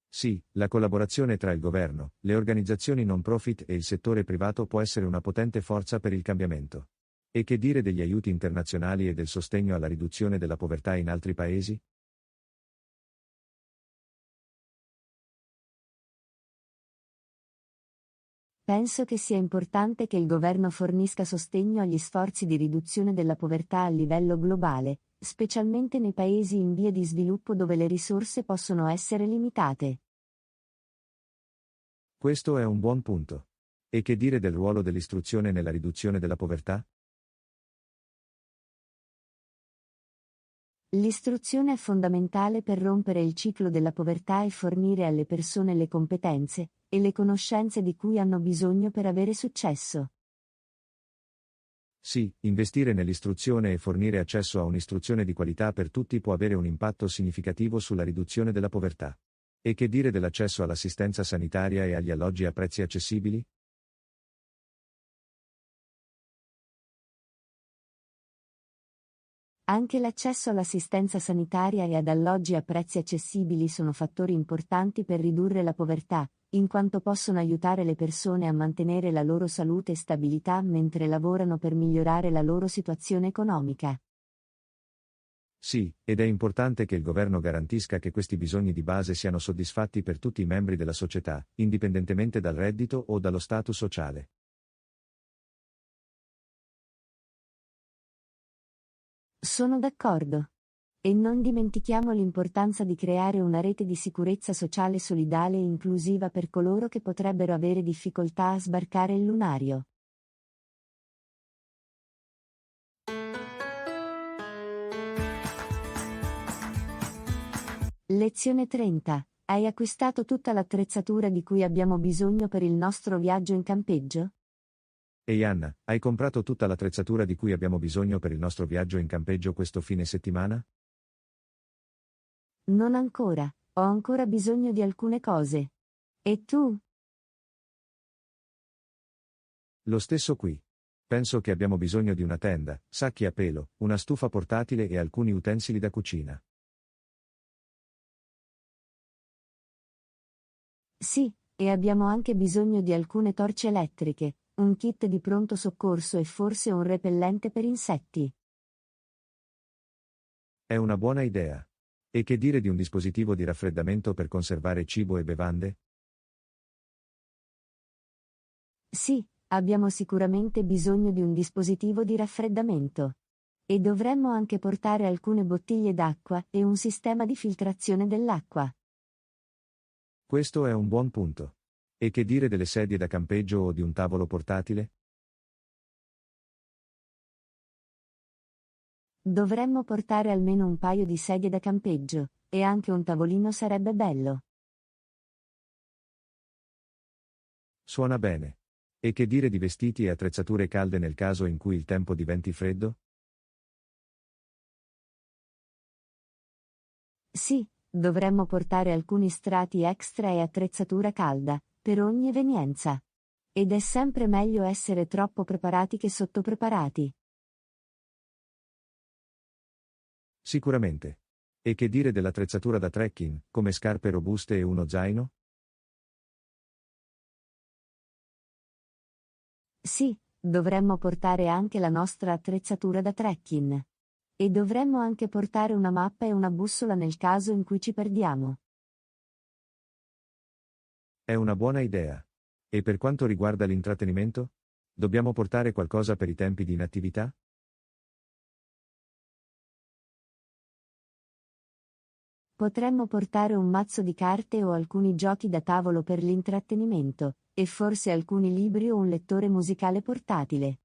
Sì, la collaborazione tra il governo, le organizzazioni non profit e il settore privato può essere una potente forza per il cambiamento. E che dire degli aiuti internazionali e del sostegno alla riduzione della povertà in altri paesi? Penso che sia importante che il governo fornisca sostegno agli sforzi di riduzione della povertà a livello globale, specialmente nei paesi in via di sviluppo dove le risorse possono essere limitate. Questo è un buon punto. E che dire del ruolo dell'istruzione nella riduzione della povertà? L'istruzione è fondamentale per rompere il ciclo della povertà e fornire alle persone le competenze e le conoscenze di cui hanno bisogno per avere successo. Sì, investire nell'istruzione e fornire accesso a un'istruzione di qualità per tutti può avere un impatto significativo sulla riduzione della povertà. E che dire dell'accesso all'assistenza sanitaria e agli alloggi a prezzi accessibili? Anche l'accesso all'assistenza sanitaria e ad alloggi a prezzi accessibili sono fattori importanti per ridurre la povertà, in quanto possono aiutare le persone a mantenere la loro salute e stabilità mentre lavorano per migliorare la loro situazione economica. Sì, ed è importante che il governo garantisca che questi bisogni di base siano soddisfatti per tutti i membri della società, indipendentemente dal reddito o dallo status sociale. Sono d'accordo. E non dimentichiamo l'importanza di creare una rete di sicurezza sociale solidale e inclusiva per coloro che potrebbero avere difficoltà a sbarcare il lunario. Lezione 30. Hai acquistato tutta l'attrezzatura di cui abbiamo bisogno per il nostro viaggio in campeggio? Ehi Anna, hai comprato tutta l'attrezzatura di cui abbiamo bisogno per il nostro viaggio in campeggio questo fine settimana? Non ancora, ho ancora bisogno di alcune cose. E tu? Lo stesso qui. Penso che abbiamo bisogno di una tenda, sacchi a pelo, una stufa portatile e alcuni utensili da cucina. Sì, e abbiamo anche bisogno di alcune torce elettriche, un kit di pronto soccorso e forse un repellente per insetti. È una buona idea. E che dire di un dispositivo di raffreddamento per conservare cibo e bevande? Sì, abbiamo sicuramente bisogno di un dispositivo di raffreddamento. E dovremmo anche portare alcune bottiglie d'acqua e un sistema di filtrazione dell'acqua. Questo è un buon punto. E che dire delle sedie da campeggio o di un tavolo portatile? Dovremmo portare almeno un paio di sedie da campeggio, e anche un tavolino sarebbe bello. Suona bene. E che dire di vestiti e attrezzature calde nel caso in cui il tempo diventi freddo? Sì, dovremmo portare alcuni strati extra e attrezzatura calda, per ogni evenienza. Ed è sempre meglio essere troppo preparati che sottopreparati. Sicuramente. E che dire dell'attrezzatura da trekking, come scarpe robuste e uno zaino? Sì, dovremmo portare anche la nostra attrezzatura da trekking. E dovremmo anche portare una mappa e una bussola nel caso in cui ci perdiamo. È una buona idea. E per quanto riguarda l'intrattenimento? Dobbiamo portare qualcosa per i tempi di inattività? Potremmo portare un mazzo di carte o alcuni giochi da tavolo per l'intrattenimento, e forse alcuni libri o un lettore musicale portatile.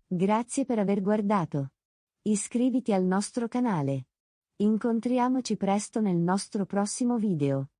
Grazie per aver guardato. Iscriviti al nostro canale. Incontriamoci presto nel nostro prossimo video.